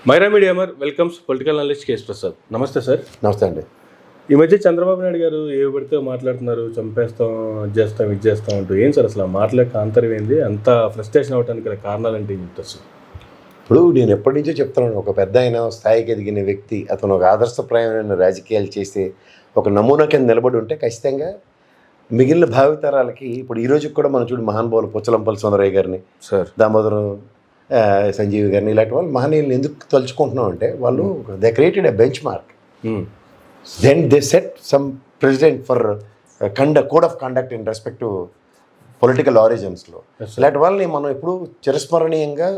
మైరా మీడియామర్ welcomes political analyst KS Prasad. నమస్తే sir. నమస్తే అండి. ఈ మధ్య చంద్రబాబు నాయుడు గారు ఏ పడితే మాట్లాడుతున్నారు, చంపేస్తాం, అది చేస్తాం, ఇది చేస్తాం అంటూ. ఏం సార్ అసలు ఆ మాటలకు ఆంతర్యం ఏంది? అంత ఫ్రస్ట్రేషన్ అవ్వడానికి గల కారణాలు అంటే ఏం చెప్తారు సార్? ఇప్పుడు నేను ఎప్పటి నుంచో చెప్తున్నాను, ఒక పెద్ద అయిన స్థాయికి ఎదిగిన వ్యక్తి, అతను ఒక ఆదర్శప్రాయమైన రాజకీయాలు చేసి ఒక నమూనా కింద నిలబడి ఉంటే ఖచ్చితంగా మిగిలిన భావితరాలకి ఇప్పుడు ఈ రోజుకి కూడా మనం చూడు మహానుభావులు పుచ్చలంపల్లి సుందరయ్య గారిని, సార్ దామోదరం సంజీవి గారిని, ఇలాంటి వాళ్ళు మహనీయులను ఎందుకు తలుచుకుంటున్నాం అంటే వాళ్ళు they created a benchmark. Then they set some precedent for code of conduct in respect to political ఆరిజిన్స్లో. ఇలాంటి వాళ్ళని మనం ఎప్పుడు చిరస్మరణీయంగా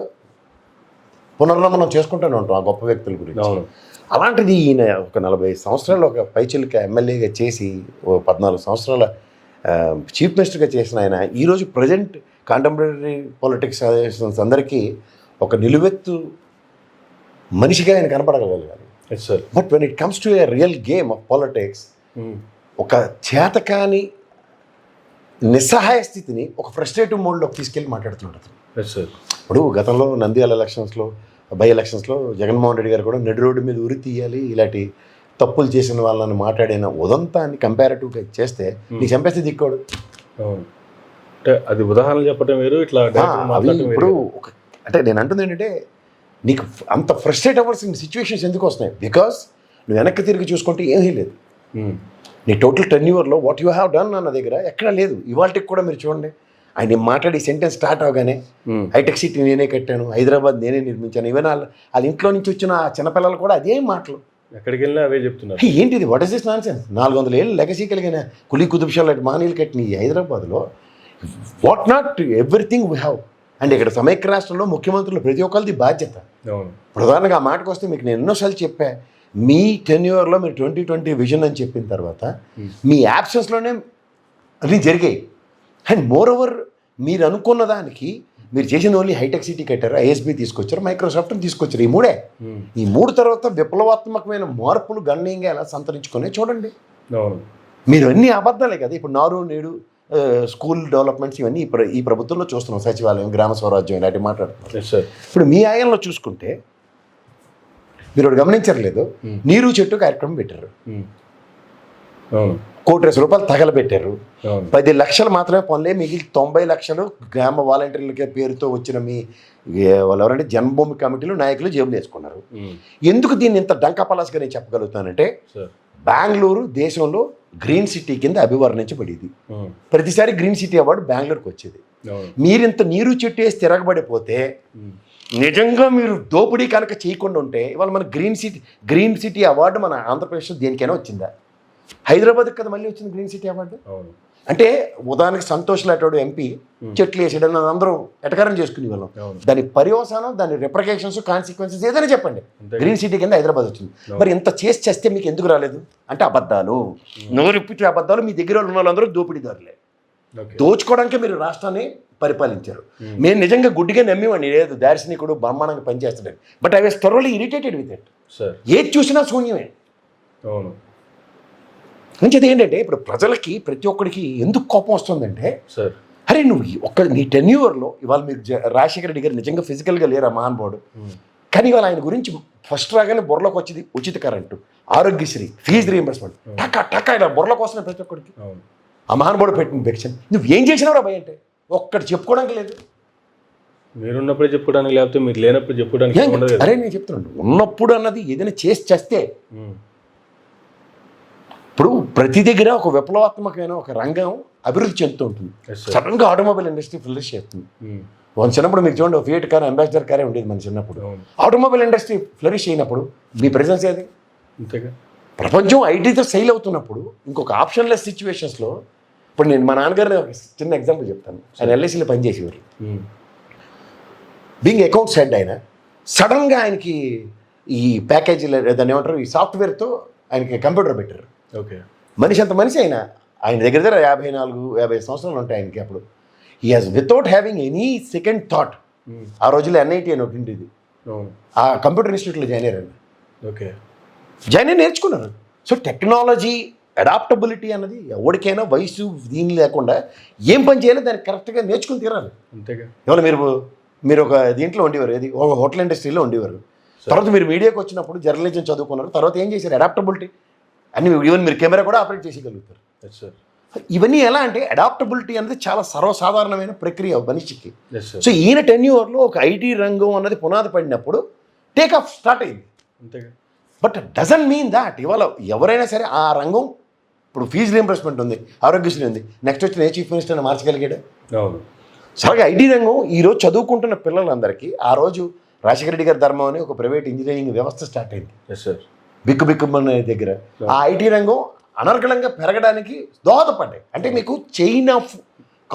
పునర్నమనం చేసుకుంటూనే ఉంటాం ఆ గొప్ప వ్యక్తుల గురించి. అలాంటిది ఈయన ఒక 40 సంవత్సరాలు ఒక పైచిలిక ఎమ్మెల్యేగా చేసి, ఓ 14 సంవత్సరాల చీఫ్ మినిస్టర్గా చేసిన ఆయన ఈరోజు ప్రజెంట్ కాంటెంపరీ పొలిటిక్స్ అందరికీ ఒక నిలువెత్తు మనిషిగా ఆయన కనపడగలగాలి. But when it comes to a real game of politics, ఒక చేతకాని నిస్సహాయ స్థితిని ఒక ఫ్రస్ట్రేటివ్ మోడ్లోకి తీసుకెళ్ళి మాట్లాడుతున్నాడు. ఇప్పుడు గతంలో నంద్యాల ఎలక్షన్స్లో, బై ఎలక్షన్స్లో జగన్మోహన్ రెడ్డి గారు కూడా నడి రోడ్డు మీద ఉరి తీయాలి, ఇలాంటి తప్పులు చేసిన వాళ్ళని మాట్లాడిన ఉదంతాన్ని కంపారిటివ్గా చేస్తే నీకు చంపేస్తే దిక్కోడు. అంటే అది ఉదాహరణలు చెప్పడం వేరు, ఇట్లా ఇప్పుడు అంటే నేను అంటుంది ఏంటంటే, నీకు అంత ఫ్రస్ట్రేట్ అవ్వాల్సిన సిచ్యువేషన్స్ ఎందుకు వస్తున్నాయి? బికాస్ నువ్వు వెనక్కి తిరిగి చూసుకుంటే ఏమీ లేదు. నీ టోటల్ టెన్యూర్లో వాట్ యూ హ్యావ్ డన్ అన్న దగ్గర ఎక్కడా లేదు. ఇవాళకి కూడా మీరు చూడండి, ఆయన మాట్లాడి సెంటెన్స్ స్టార్ట్ అవగానే హైటెక్ సిటీ నేనే కట్టాను, హైదరాబాద్ నేనే నిర్మించాను, ఈవెన్ వాళ్ళ ఇంట్లో నుంచి వచ్చిన చిన్నపిల్లలు కూడా అదే మాటలు, ఎక్కడికి వెళ్ళినా అవే చెప్తున్నారు. ఏంటిది, వాట్ ఇస్ దిస్ నాన్సెన్స్? 400 ఏళ్ళు లెగసీ కలిగిన కులీ కుతుబ్షా లాంటి మానీలు కట్టిన ఈ హైదరాబాద్లో what not everything we have. And ఇక్కడ సమైక్య రాష్ట్రంలో ముఖ్యమంత్రులు ప్రతి ఒక్కరిది బాధ్యత. ప్రధానంగా ఆ మాటకు వస్తే మీకు నేను ఎన్నోసార్లు చెప్పా, మీ టెన్యూర్లో మీరు 2020 విజన్ అని చెప్పిన తర్వాత మీ యాబ్సెన్స్లోనే అన్నీ జరిగాయి. అండ్ మోర్ ఓవర్ మీరు అనుకున్న దానికి మీరు చేసిన ఓన్లీ హైటెక్ సిటీ కట్టారు, ఐఎస్బీ తీసుకొచ్చారు, మైక్రోసాఫ్ట్ని తీసుకొచ్చారు. ఈ మూడు తర్వాత విప్లవాత్మకమైన మార్పులు గణనీయంగా ఎలా సంతరించుకునే చూడండి. మీరు అన్ని అబద్ధాలే కదా. ఇప్పుడు నారు నేడు స్కూల్ డెవలప్మెంట్స్ ఇవన్నీ ఈ ప్రభుత్వంలో చూస్తున్నాం. సచివాలయం, గ్రామ స్వరాజ్యం ఇలాంటివి మాట్లాడుతున్నారు. ఇప్పుడు మీ ఆయంలో చూసుకుంటే మీరు ఒకటి గమనించట్లేదు, నీరు చెట్టు కార్యక్రమం పెట్టారు, ₹1,00,00,000 తగలబెట్టారు. 10 లక్షలు మాత్రమే పనులే, మిగిలి 90 లక్షలు గ్రామ వాలంటీర్లకే పేరుతో వచ్చిన మీ వాళ్ళు ఎవరంటే జన్మభూమి కమిటీలు నాయకులు జేబులు వేసుకున్నారు. ఎందుకు దీన్ని ఇంత డంకపలాస్గా నేను చెప్పగలుగుతానంటే, బెంగళూరు దేశంలో గ్రీన్ సిటీ కింద అభివర్ణించబడేది. ప్రతిసారి గ్రీన్ సిటీ అవార్డు బెంగళూరుకి వచ్చేది. మీరింత నీరు చెట్టు వేసి తిరగబడిపోతే, నిజంగా మీరు దోపిడీ కనుక చేయకుండా ఉంటే ఇవాళ మన గ్రీన్ సిటీ అవార్డు మన ఆంధ్రప్రదేశ్లో దేనికైనా వచ్చిందా? హైదరాబాద్కి కదా మళ్ళీ వచ్చింది గ్రీన్ సిటీ అవార్డు. అంటే ఉదాహరణకి సంతోష్ లాంటి ఎంపీ చెట్లు వేసేయడం అందరూ ఎటకారం చేసుకునే వాళ్ళం. దాని పర్యవసానం, దాని రిప్రకేషన్స్, కాన్సిక్వెన్సెస్ ఏదైనా చెప్పండి, గ్రీన్ సిటీ కింద హైదరాబాద్ వచ్చింది. మరి ఇంత చేస్తే మీకు ఎందుకు రాలేదు అంటే అబద్ధాలు, నోరిప్పితే అబద్ధాలు. మీ దగ్గర ఉన్న వాళ్ళందరూ దోపిడీదారులే. దోచుకోవడానికే మీరు రాష్ట్రాన్ని పరిపాలించారు. మేము నిజంగా గుడ్డిగా నమ్మేవాడిని, లేదు దార్శనికుడు బ్రహ్మాండంగా పనిచేస్తాడని. But I was thoroughly irritated with it. ఏది చూసినా శూన్యమే. మంచిది ఏంటంటే, ఇప్పుడు ప్రజలకి ప్రతి ఒక్కడికి ఎందుకు కోపం వస్తుందంటే, అరే నువ్వు నీ టెన్యూర్లో ఇవాళ మీరు రాజశేఖర రెడ్డి గారు నిజంగా ఫిజికల్గా లేరా మహానుభావుడు, కానీ ఇవాళ ఆయన గురించి ఫస్ట్ రాగానే బుర్రలోకి వచ్చింది ఉచిత కరెంటు, ఆరోగ్యశ్రీ, ఫీజు రీఎంబర్స్మెంట్, టకా ఇలా బుర్రలోకి వస్తున్నాయి ప్రతి ఒక్కడికి. ఆ మహానుభావుడు పెట్టిన పెన్షన్ నువ్వు ఏం చేసినావురా భయ అంటే ఒక్కటి చెప్పుకోవడానికి లేదు. మీరున్నప్పుడే చెప్పుకోవడానికి, లేకపోతే మీరు లేనప్పుడు చెప్పుకోవడానికి. అరే నేను చెప్తున్నాను, ఉన్నప్పుడు అన్నది ఏదైనా చేస్తే, ఇప్పుడు ప్రతి దగ్గర ఒక విప్లవాత్మకమైన ఒక రంగం అభివృద్ధి చెందుతూ ఉంటుంది. సడన్గా ఆటోమొబైల్ ఇండస్ట్రీ ఫ్లరిష్ చేస్తుంది. మన చిన్నప్పుడు మీకు చూడండి, ఫియట్ కార్, అంబాసిడర్ కారే ఉండేది మన చిన్నప్పుడు. ఆటోమొబైల్ ఇండస్ట్రీ ఫ్లరిష్ అయినప్పుడు మీ ప్రెజెన్స్ ఏది? ప్రపంచం ఐటీతో సెయిల్ అవుతున్నప్పుడు ఇంకొక ఆప్షన్లెస్ సిచ్యువేషన్స్లో, ఇప్పుడు నేను మా నాన్నగారిని ఒక చిన్న ఎగ్జాంపుల్ చెప్తాను. ఆయన ఎల్ఐసీలో పనిచేసేవారు. బీయింగ్ అకౌంట్స్ హెడ్ ఆయన, సడన్గా ఆయనకి ఈ ప్యాకేజీలు దాన్ని ఏమంటారు, ఈ సాఫ్ట్వేర్తో ఆయనకి కంప్యూటర్ పెట్టారు. మనిషి అంత మనిషి ఆయన దగ్గర 54-50 సంవత్సరాలు ఉంటాయి ఆయనకి. అప్పుడు he has without having any second thought, ఆ రోజుల్లో NIT అని ఒకటి ఉండేది, ఆ కంప్యూటర్ ఇన్స్టిట్యూట్లో జాయిన్ అయ్యారండి. జాయిన్ అయ్యి నేర్చుకున్నారు. సో టెక్నాలజీ అడాప్టబిలిటీ అన్నది ఎవరికైనా వయసు దీని లేకుండా ఏం పని చేయాలో దాన్ని కరెక్ట్గా నేర్చుకుని తీరాలి. అంతేగా. ఇవాళ మీరు ఒక దీంట్లో ఉండేవారు, ఏది ఒక హోటల్ ఇండస్ట్రీలో ఉండేవారు. తర్వాత మీరు మీడియాకి వచ్చినప్పుడు జర్నలిజం చదువుకున్నారు, తర్వాత ఏం చేశారు? అడాప్టబిలిటీ అన్ని, ఈవెన్ మీరు కెమెరా కూడా ఆపరేట్ చేసేయగలుగుతారు. Yes sir. ఇవన్నీ ఎలా అంటే అడాప్టబిలిటీ అనేది చాలా సర్వసాధారణమైన ప్రక్రియ మనిషికి. Yes sir. సో ఈయన టెన్యూర్లో ఒక ఐటీ రంగం అన్నది పునాది పడినప్పుడు టేక్ ఆఫ్ స్టార్ట్ అయింది. అంతేగా. బట్ డజంట్ మీన్ దాట్ ఇవాళ ఎవరైనా సరే ఆ రంగం, ఇప్పుడు ఫీజు రీయింబర్స్మెంట్ ఉంది, ఆరోగ్యశ్రీ ఉంది, నెక్స్ట్ వచ్చిన ఏ చీఫ్ మినిస్టర్ని మార్చగలిగాడు? అవును. సరిగా ఐటీ రంగం ఈరోజు చదువుకుంటున్న పిల్లలందరికీ ఆ రోజు రాజశేఖర రెడ్డి గారి ధర్మం అని ఒక ప్రైవేట్ ఇంజనీరింగ్ వ్యవస్థ స్టార్ట్ అయింది. Yes sir. బిక్కుమనే దగ్గర ఆ ఐటీ రంగం అనర్గళంగా పెరగడానికి దోహదపడ్డాయి. అంటే మీకు చైన్ ఆఫ్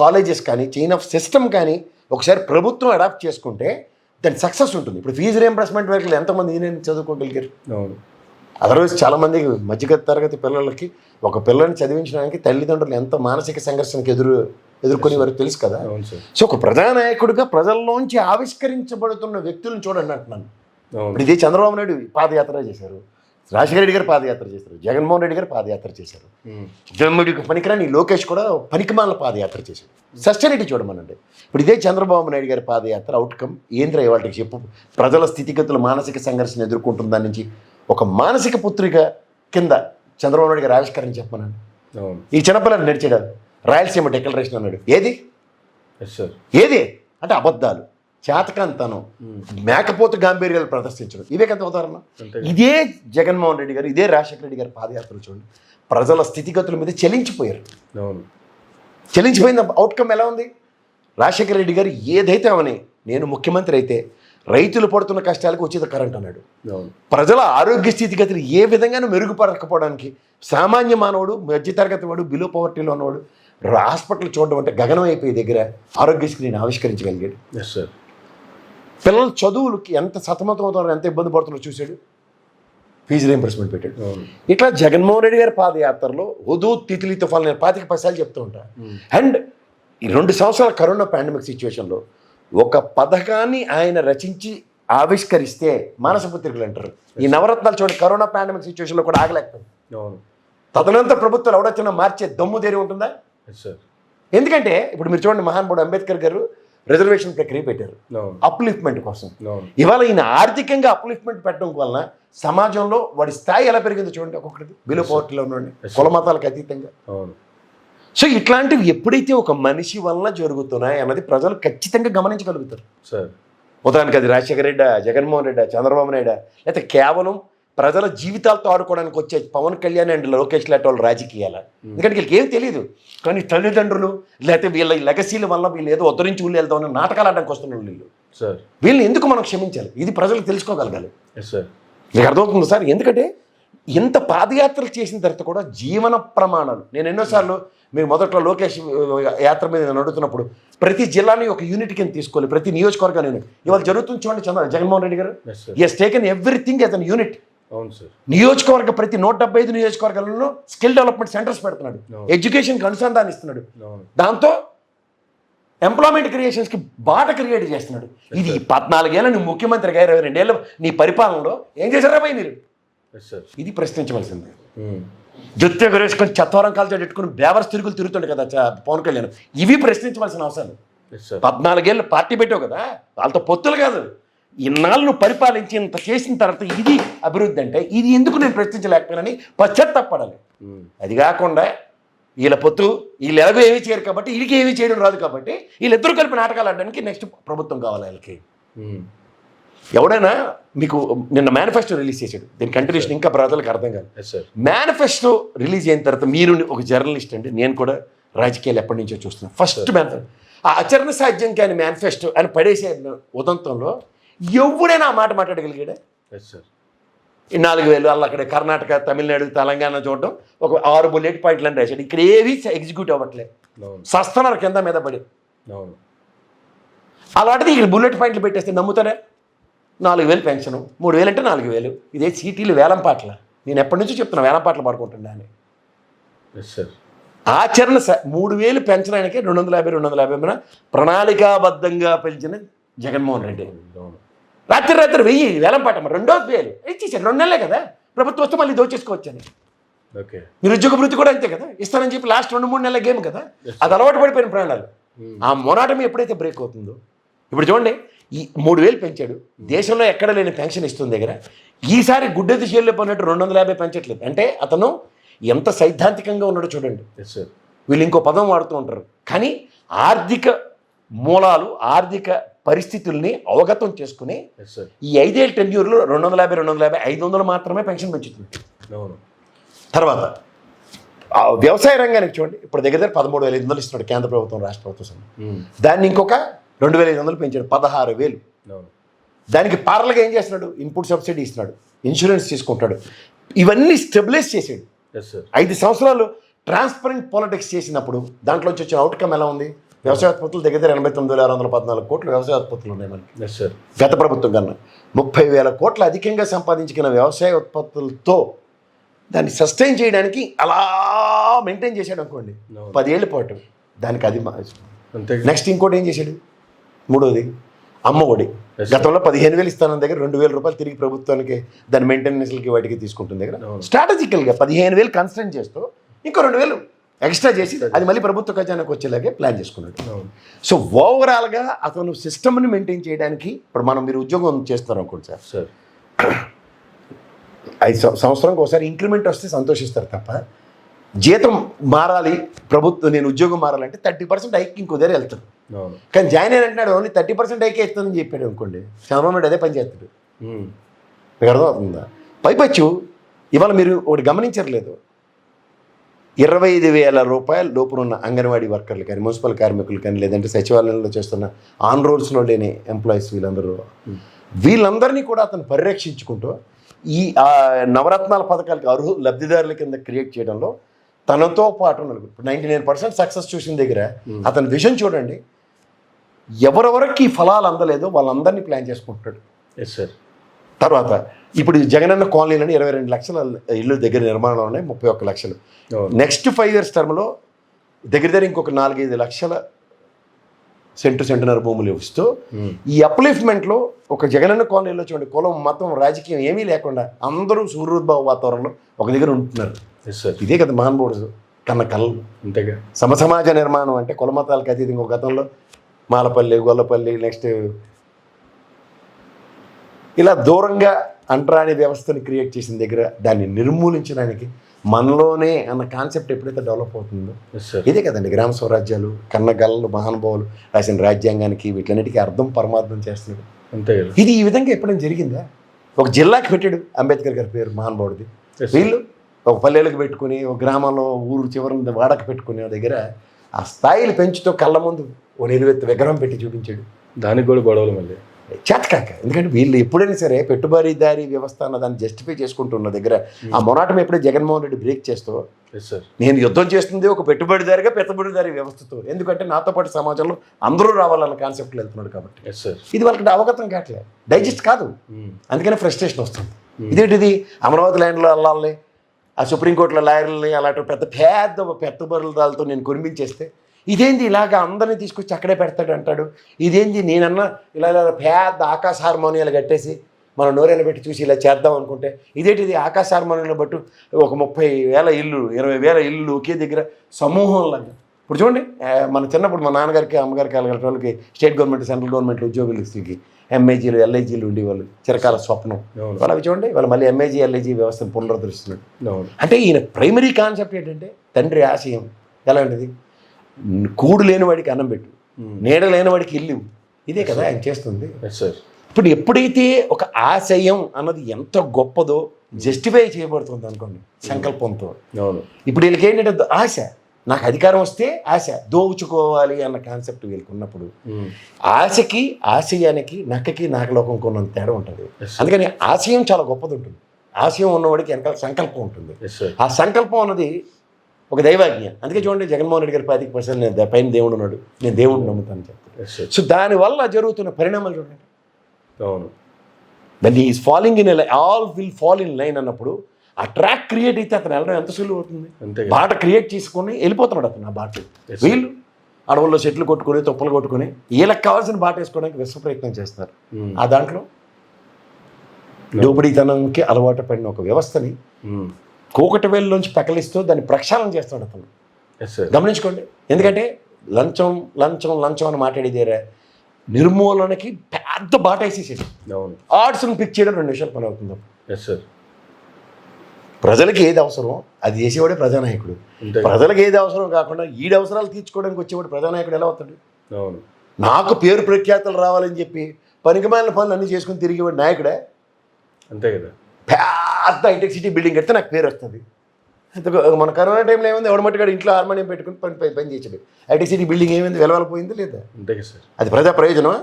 కాలేజెస్ కానీ, చైన్ ఆఫ్ సిస్టమ్ కానీ ఒకసారి ప్రభుత్వం అడాప్ట్ చేసుకుంటే దాని సక్సెస్ ఉంటుంది. ఇప్పుడు ఫీజు రీయింబర్స్మెంట్ వరకు ఎంతమంది ఇంజనీరింగ్ చదువుకోగలిగారు? అవును. అదర్వైజ్ చాలామంది మధ్య తరగతి పిల్లలకి ఒక పిల్లల్ని చదివించడానికి తల్లిదండ్రులు ఎంత మానసిక సంఘర్షణకి ఎదుర్కొని వారికి తెలుసు కదా. అవును సార్. సో ఒక ప్రజానాయకుడిగా ప్రజల్లోంచి ఆవిష్కరించబడుతున్న వ్యక్తులను చూడండి అంటున్నాను. అవును. ఇప్పుడు ఇదే చంద్రబాబు నాయుడు పాదయాత్ర చేశారు, రాజశేఖర రెడ్డి గారు పాదయాత్ర చేశారు, జగన్మోహన్ రెడ్డి గారు పాదయాత్ర చేశారు, జగన్మోహన్కి పనికిరాని లోకేష్ కూడా పనికిమాల పాదయాత్ర చేశారు. సస్టైనిటీ చూడమనండి. ఇప్పుడు ఇదే చంద్రబాబు నాయుడు గారి పాదయాత్ర అవుట్కమ్ ఏంద్ర ఇవాళకి చెప్పు. ప్రజల స్థితిగతులు మానసిక సంఘర్షణ ఎదుర్కొంటున్న దాని నుంచి ఒక మానసిక పుత్రిక కింద చంద్రబాబు నాయుడు గారు ఆవిష్కరణ చెప్పమనండి. అవును. ఈ చిన్నపిల్లలు నడిచాడు, రాయలసీమ డిక్లరేషన్ అన్నాడు, ఏది ఎస్ సార్. ఏది అంటే అబద్ధాలు, చేతకాంతనం, మేకపోతు గాంభీర్యాలు ప్రదర్శించడం, ఇవే కదా ఉదాహరణ. ఇదే జగన్మోహన్ రెడ్డి గారు, ఇదే రాజశేఖర రెడ్డి గారి పాదయాత్రలు చూడండి, ప్రజల స్థితిగతుల మీద చలించిపోయారు. అవును. చలించిపోయిన అవుట్కమ్ ఎలా ఉంది? రాజశేఖర రెడ్డి గారు ఏదైతే అవని, నేను ముఖ్యమంత్రి అయితే రైతులు పడుతున్న కష్టాలకు ఉచిత కరెంట్ అన్నాడు. అవును. ప్రజల ఆరోగ్య స్థితిగతులు ఏ విధంగానూ మెరుగుపడకపోవడానికి సామాన్య మానవుడు, మధ్యతరగతి వాడు, బిలో పవర్టీలో ఉన్నవాడు హాస్పిటల్ చూడడం అంటే గగనం అయిపోయే దగ్గర ఆరోగ్యశ్రీని ఆవిష్కరించగలిగాడు. Yes sir. పిల్లల చదువులకి ఎంత సతమతం అవుతారో, ఎంత ఇబ్బంది పడుతున్నారో చూశాడు, ఫీజు రీయింబర్స్మెంట్ పెట్టాడు. ఇట్లా జగన్మోహన్ రెడ్డి గారి పాదయాత్రలో హుదూ తితిలి తుఫాన్ నేను 25 చెప్తూ ఉంటాను. అండ్ ఈ 2 సంవత్సరాల కరోనా పాండమిక్ సిచ్యువేషన్లో ఒక పథకాన్ని ఆయన రచించి ఆవిష్కరిస్తే మానస పుత్రికలు అంటారు. ఈ నవరత్నాలు చూడండి, కరోనా పాండమిక్ సిచ్యువేషన్లో కూడా ఆగలేకపోయింది. అవును. తదనంతర ప్రభుత్వాలు ఎవడొచ్చినా మార్చే దమ్ము ధైర్యం ఉంటుందా? Yes sir. ఎందుకంటే ఇప్పుడు మీరు చూడండి, మహానుభావుడు అంబేద్కర్ గారు రిజర్వేషన్ ప్రక్రియ పెట్టారు అవును. అప్లిఫ్ట్మెంట్ కోసం. అవును. ఇవాళ ఈయన ఆర్థికంగా అప్లిఫ్ట్మెంట్ పెట్టడం వలన సమాజంలో వాడి స్థాయి ఎలా పెరిగిందో చూడండి. ఒక్కొక్కటి బిలో పవర్టీలో ఉండండి, కుల మతాలకు అతీతంగా. అవును. సో ఇట్లాంటివి ఎప్పుడైతే ఒక మనిషి వలన జరుగుతున్నాయి అన్నది ప్రజలు ఖచ్చితంగా గమనించగలుగుతారు సార్. ఉదాహరణకి అది రాజశేఖర రెడ్డి, జగన్మోహన్ రెడ్డి, చంద్రబాబు నాయుడు, లేకపోతే కేవలం ప్రజల జీవితాలతో ఆడుకోవడానికి వచ్చే పవన్ కళ్యాణ్ అండ్ లోకేష్ లాంటి వాళ్ళు రాజకీయాల. ఎందుకంటే వీళ్ళకి ఏం తెలియదు, కానీ తల్లిదండ్రులు లేకపోతే వీళ్ళ లెగసీల వల్ల వీళ్ళు ఏదో ఉద్ధరించి ఊళ్ళు వెళ్తామని నాటకాలు ఆడడానికి వస్తున్న వీళ్ళు సార్. వీళ్ళని ఎందుకు మనం క్షమించాలి? ఇది ప్రజలకు తెలుసుకోగలగాలి. Yes sir. మీకు అర్థమవుతుంది సార్? ఎందుకంటే ఇంత పాదయాత్రలు చేసిన తర్వాత కూడా జీవన ప్రమాణాలు, నేను ఎన్నోసార్లు మీరు మొదట్లో లోకేష్ యాత్ర మీద నేను అడుగుతున్నప్పుడు ప్రతి జిల్లాని ఒక యూనిట్ కింద తీసుకోవాలి, ప్రతి నియోజకవర్గాన్ని యూనిట్. ఇవాళ జరుగుతుంది చూడండి, జగన్మోహన్ రెడ్డి గారు he taken everything as an unit. అవును సార్. నియోజకవర్గ ప్రతి 175 నియోజకవర్గాలలో స్కిల్ డెవలప్మెంట్ సెంటర్స్ పెడుతున్నాడు, ఎడ్యుకేషన్కి అనుసంధానం ఇస్తున్నాడు, దాంతో ఎంప్లాయ్మెంట్ క్రియేషన్స్కి బాట క్రియేట్ చేస్తున్నాడు. ఇది 14 ఏళ్ళ నువ్వు ముఖ్యమంత్రిగా 22 ఏళ్ళ నీ పరిపాలనలో ఏం చేశారా భయ్ మీరు? ఇది ప్రశ్నించవలసింది. జొత్తే గురేసుకొని చత్వరం కాల్చో పెట్టుకుని బేవర్స్ తిరుగులు తిరుగుతుండే కదా పవన్ కళ్యాణ్. ఇవి ప్రశ్నించవలసిన అవసరం. 14 ఏళ్ళు పార్టీ పెట్టావు కదా, వాళ్ళతో పొత్తులు కాదు, ఇన్నాళ్ళు నువ్వు పరిపాలించి ఇంత చేసిన తర్వాత ఇది అభివృద్ధి అంటే ఇది ఎందుకు నేను ప్రశ్నించలేకపోయినని పశ్చాత్తాపడాలి. అది కాకుండా వీళ్ళ పొత్తు, వీళ్ళు ఎలాగో ఏమీ చేయరు కాబట్టి వీళ్ళకి ఏమీ చేయడం రాదు కాబట్టి వీళ్ళిద్దరూ కలిపి నాటకాలు ఆడడానికి నెక్స్ట్ ప్రభుత్వం కావాలి వీళ్ళకి. ఎవడైనా మీకు నిన్న మేనిఫెస్టో రిలీజ్ చేశాడు, దీని కంటిన్యూషన్ ఇంకా ప్రజలకు అర్థం కాదు. మేనిఫెస్టో రిలీజ్ అయిన తర్వాత మీరు ఒక జర్నలిస్ట్ అండి, నేను కూడా రాజకీయాలు ఎప్పటి నుంచో చూస్తున్నాను. ఫస్ట్ మేనిఫెస్టో ఆ అచరణ సాధ్యం కాని మేనిఫెస్టో అని పడేసే ఉదంతంలో ఎవడైనా ఆ మాట మాట్లాడగలిగాడా? 4,000 అలా అక్కడ కర్ణాటక, తమిళనాడు, తెలంగాణ చూడడం, ఒక 6 బుల్లెట్ పాయింట్లు అని రాశాడు. ఇక్కడ ఏవి ఎగ్జిక్యూట్ అవ్వట్లేదు, సస్తున్నారు కింద మీద పడి. అలాంటిది ఇక్కడ బుల్లెట్ పాయింట్లు పెట్టేస్తే నమ్ముతారా? 4,000 పెన్షన్, 3,000 అంటే 4,000. ఇదే సిటీలు వేలం పాటల. నేను ఎప్పటి నుంచో చెప్తున్నా వేలం పాటలు పాడుకుంటున్నా అని. ఆచరణ 3,000 పెంచడానికే 250 ప్రణాళికాబద్ధంగా పెంచిన జగన్మోహన్ రెడ్డి రాత్రి 1,000 వేలం పాట, 2,000 ఇచ్చేసారు. 2 నెలలే కదా ప్రభుత్వం వస్తే మళ్ళీ దోచేసుకోవచ్చని. నిరుద్యోగ వృత్తి కూడా అంతే కదా, ఇస్తానని చెప్పి లాస్ట్ 2-3 నెలల గేమ్ కదా, అది అలవాటు పడిపోయిన ప్రాణాలు. ఆ మొనాటమి ఎప్పుడైతే బ్రేక్ అవుతుందో, ఇప్పుడు చూడండి ఈ 3,000 పెంచాడు, దేశంలో ఎక్కడ లేని పెన్షన్ ఇస్తుంది దగ్గర. ఈసారి గుడ్డెది చేల్లో పడినట్టు 250 పెంచట్లేదు. అంటే అతను ఎంత సైద్ధాంతికంగా ఉన్నాడో చూడండి. Yes sir. వీళ్ళు ఇంకో పదం వాడుతూ ఉంటారు, కానీ ఆర్థిక మూలాలు, ఆర్థిక పరిస్థితుల్ని అవగతం చేసుకుని ఎస్ సార్. ఈ 5 ఏళ్ళ టెన్యూర్లో 250, 500 మాత్రమే పెన్షన్ పెంచుతుంది. అవును. తర్వాత వ్యవసాయ రంగానికి చూడండి, ఇప్పుడు దగ్గర 13,500 ఇస్తున్నాడు కేంద్ర ప్రభుత్వం, రాష్ట్ర ప్రభుత్వం. దాన్ని ఇంకొక 2,500 పెంచాడు, 16,000. అవును. దానికి పార్లగా ఏం చేస్తున్నాడు, ఇన్పుట్ సబ్సిడీ ఇస్తున్నాడు, ఇన్సూరెన్స్ తీసుకుంటాడు, ఇవన్నీ స్టెబిలైజ్ చేసాడు. Yes sir. 5 సంవత్సరాలు ట్రాన్స్పరెంట్ పాలిటిక్స్ చేసినప్పుడు దాంట్లోంచి వచ్చిన అవుట్కమ్ ఎలా ఉంది? వ్యవసాయ ఉత్పత్తులు దగ్గర 89,614 కోట్లు వ్యవసాయ ఉత్పత్తులు ఉన్నాయి మనకి. Yes sir. గత ప్రభుత్వం కన్నా 30,000 కోట్లు అధికంగా సంపాదించుకున్న వ్యవసాయ ఉత్పత్తులతో దాన్ని సస్టైన్ చేయడానికి అలా మెయింటైన్ చేశాడు అనుకోండి 10 ఏళ్ళ పాటు. దానికి అది అంతే. నెక్స్ట్ ఇంకోటి ఏం చేశాడు, మూడోది అమ్మ ఒడి. గతంలో 15,000 ఇస్తానన్న దగ్గర 2,000 రూపాయలు తిరిగి ప్రభుత్వానికి దాని మెయింటెనెన్స్లకి వాటికి తీసుకుంటుంది దగ్గర స్ట్రాటజికల్గా 15,000 కన్స్టెంట్ చేస్తూ ఇంకో 2,000 ఎక్స్ట్రా చేసి అది మళ్ళీ ప్రభుత్వ ఖజానాకు వచ్చేలాగే ప్లాన్ చేసుకున్నాడు. సో ఓవరాల్గా అతను సిస్టమ్ని మెయింటైన్ చేయడానికి, ఇప్పుడు మీరు ఉద్యోగం చేస్తారు అనుకోండి సార్, 5 సంవత్సరానికి ఒకసారి ఇంక్రిమెంట్ వస్తే సంతోషిస్తారు తప్ప, జీతం మారాలి ప్రభుత్వం, నేను ఉద్యోగం మారాలంటే 30% హైక్ ఇంకో దగ్గర వెళ్తాడు. కానీ జాయిన్ అయిన అంటున్నాడు ఓన్లీ 30% హైకే ఇస్తానని చెప్పాడు అనుకోండి, చంద్రబాబు నాయుడు అదే పని చేస్తాడు. మీకు అర్థమవుతుందా? పైపచ్చు ఇవాళ మీరు ఒకటి గమనించట్లేదు, 25,000 రూపాయల లోపునున్న అంగన్వాడీ వర్కర్లు కానీ, మున్సిపల్ కార్మికులు కానీ, లేదంటే సచివాలయంలో చేస్తున్న ఆన్ రోల్స్లో లేని ఎంప్లాయీస్, వీళ్ళందరినీ కూడా అతను పరిరక్షించుకుంటూ ఈ నవరత్నాల పథకాలకి లబ్ధిదారుల కింద క్రియేట్ చేయడంలో తనతో పాటు 99% సక్సెస్ చూసిన దగ్గర అతని విజన్ చూడండి, ఎవరెవరికి ఫలాలు అందలేదో వాళ్ళందరినీ ప్లాన్ చేసుకుంటాడు. Yes sir. తర్వాత ఇప్పుడు జగనన్న కాలనీలని 22 లక్షల ఇళ్ళు దగ్గర నిర్మాణంలో ఉన్నాయి, 31 లక్షలు. నెక్స్ట్ 5 years టర్మ్లో దగ్గర ఇంకొక 4-5 లక్షల సెంటున్నర భూములు ఇస్తూ ఈ అప్లిఫ్ట్మెంట్లో ఒక జగనన్న కాలనీలో చూడండి, కులం, మతం, రాజకీయం ఏమీ లేకుండా అందరూ సూర్యోద్భవ వాతావరణంలో ఒక దగ్గర ఉంటున్నారు. ఇదే కదా మహానుభావుడు కన్న కళ్ళు. అంతేగా సమాజ నిర్మాణం అంటే కుల మతాలకు అతీతంగా గతంలో మాలపల్లి, గొల్లపల్లి, నెక్స్ట్ ఇలా దూరంగా అంటరాని వ్యవస్థని క్రియేట్ చేసిన దగ్గర దాన్ని నిర్మూలించడానికి మనలోనే అన్న కాన్సెప్ట్ ఎప్పుడైతే డెవలప్ అవుతుందో ఇదే కదండి గ్రామ స్వరాజ్యాలు, కన్నగళ్ళు, మహానుభావులు రాసిన రాజ్యాంగానికి వీటిలన్నిటికీ అర్థం పరమార్థం చేస్తున్నాడు. అంతే. ఇది ఈ విధంగా ఎప్పుడైనా జరిగిందా? ఒక జిల్లాకి పెట్టాడు అంబేద్కర్ గారి పేరు మహానుభావుడిది, వీళ్ళు ఒక పల్లెలకు పెట్టుకుని, ఒక గ్రామంలో ఊరు చివరి వాడకు పెట్టుకునే దగ్గర ఆ స్థాయిలు పెంచుతూ కళ్ళ ముందు ఓ నిలువెత్తు విగ్రహం పెట్టి చూపించాడు. దానికి కూడా గొడవలు మళ్ళీ చేతకాక. ఎందుకంటే వీళ్ళు ఎప్పుడైనా సరే పెట్టుబడిదారీ వ్యవస్థ అన్న దాన్ని జస్టిఫై చేసుకుంటున్న దగ్గర ఆ మొనాటం ఎప్పుడైతే జగన్మోహన్ రెడ్డి బ్రేక్ చేస్తూ, నేను యుద్ధం చేస్తుంది ఒక పెట్టుబడిదారిగా పెట్టుబడిదారీ వ్యవస్థతో, ఎందుకంటే నాతో పాటు సమాజంలో అందరూ రావాలన్న కాన్సెప్ట్లో వెళ్తున్నాడు కాబట్టి ఇది వాళ్ళకి అవగతం కావట్లేదు, డైజెస్ట్ కాదు, అందుకనే ఫ్రస్ట్రేషన్ వస్తుంది. ఇదేంటిది అమరావతి ల్యాండ్లో అల్లాలని ఆ సుప్రీంకోర్టులో లాయర్లని అలాంటి పెద్ద పెట్టుబడులతో నేను కురిపించేస్తే ఇదేంది ఇలాగ అందరినీ తీసుకొచ్చి అక్కడే పెడతాడు అంటాడు, ఇదేంది నేనన్నా ఇలా పెద్ద ఆకాశ హార్మోనియాలు కట్టేసి మనం నోరేళ్ళు పెట్టి చూసి ఇలా చేద్దాం అనుకుంటే ఇదేంటిది ఆకాశ హార్మోనియాలు బట్టు ఒక 30,000 ఇల్లు 20,000 ఇల్లు ఒకే దగ్గర సమూహంలాగా. ఇప్పుడు చూడండి, మన చిన్నప్పుడు మా నాన్నగారికి అమ్మగారికి అలాంటి వాళ్ళకి స్టేట్ గవర్నమెంట్, సెంట్రల్ గవర్నమెంట్ ఉద్యోగులకి ఎంఐజీలు, ఎల్ఐజీలు ఉండేవాళ్ళు, చిరకాల స్వప్నం. వాళ్ళు అవి చూడండి, వాళ్ళు మళ్ళీ ఎంఐజీ, ఎల్ఐజీ వ్యవస్థను పునరుద్ధరిస్తున్నాడు. అంటే ఈయన ప్రైమరీ కాన్సెప్ట్ ఏంటంటే తండ్రి ఆశయం ఎలాంటిది, కూడు లేనివాడికి అన్నం పెట్టు, నీడ లేనివాడికి ఇల్లు, ఇదే కదా ఆయన చేస్తుంది. ఇప్పుడు ఎప్పుడైతే ఒక ఆశయం అన్నది ఎంత గొప్పదో జస్టిఫై చేయబడుతుంది అనుకోండి సంకల్పంతో, ఇప్పుడు వీళ్ళకి ఏంటంటే ఆశ, నాకు అధికారం వస్తే ఆశ దోచుకోవాలి అన్న కాన్సెప్ట్ వీళ్ళకి ఉన్నప్పుడు ఆశకి, ఆశయానికి, నక్కకి నాకలోకం కొన్నంత తేడా ఉంటుంది. అందుకని ఆశయం చాలా గొప్పది ఉంటుంది, ఆశయం ఉన్నవాడికి వెనకాల సంకల్పం ఉంటుంది. ఆ సంకల్పం అన్నది ఒక దైవాజ్ఞ. అందుకే చూడండి జగన్మోహన్ రెడ్డి గారి 50% పైన దేవుడు ఉన్నాడు, నేను దేవుడిని నమ్ముతాను చెప్తాను. సో దానివల్ల జరుగుతున్న పరిణామాలు చూడండి. అవును, when is falling in all will fall in line అన్నప్పుడు ఆ ట్రాక్ క్రియేట్ అయితే అతను వెళ్ళడం ఎంత సులువు అవుతుంది. బాట క్రియేట్ చేసుకుని వెళ్ళిపోతున్నాడు అతను ఆ బాట. వీళ్ళు అడవుల్లో చెట్లు కొట్టుకొని, తుప్పలు కొట్టుకొని వీళ్ళకి కావాల్సిన బాట వేసుకోవడానికి విశ్వ ప్రయత్నం చేస్తారు. ఆ దాంట్లో దోపిడీతనంకి అలవాటు పడిన ఒక వ్యవస్థని కూకటివేలులోంచి పెకలిస్తూ దాన్ని ప్రక్షాళన చేస్తాడు అతను. గమనించుకోండి, ఎందుకంటే లంచం లంచం లంచం అని మాట్లాడేదేరా నిర్మూలనకి పెద్ద బాట వేసేసేది. అవును. ఆర్ట్స్ని పిక్ చేయడం 2 నిమిషాలు పని అవుతుంది. Yes sir. ప్రజలకి ఏది అవసరం అది చేసేవాడే ప్రజానాయకుడు. ప్రజలకు ఏది అవసరం కాకుండా ఈడి అవసరాలు తీర్చుకోవడానికి వచ్చేవాడు ప్రజానాయకుడు ఎలా అవుతాడు? అవును. నాకు పేరు ప్రఖ్యాతలు రావాలని చెప్పి పనికిమాలిన పనులు అన్నీ చేసుకుని తిరిగేవాడు నాయకుడే. అంతే కదా. పెద్ద హైటెక్ సిటీ బిల్డింగ్ కడితే నాకు పేరు వస్తుంది. మన కరోనా టైంలో ఏమైంది, ఎవడమట్టుగాడు ఇంట్లో హార్మోనియం పెట్టుకుని పని చేసాడు. హైటెక్ సిటీ బిల్డింగ్ ఏమైంది, వెలవలిపోయింది లేదా? అంతే కదా సార్. అది ప్రజా ప్రయోజనమా?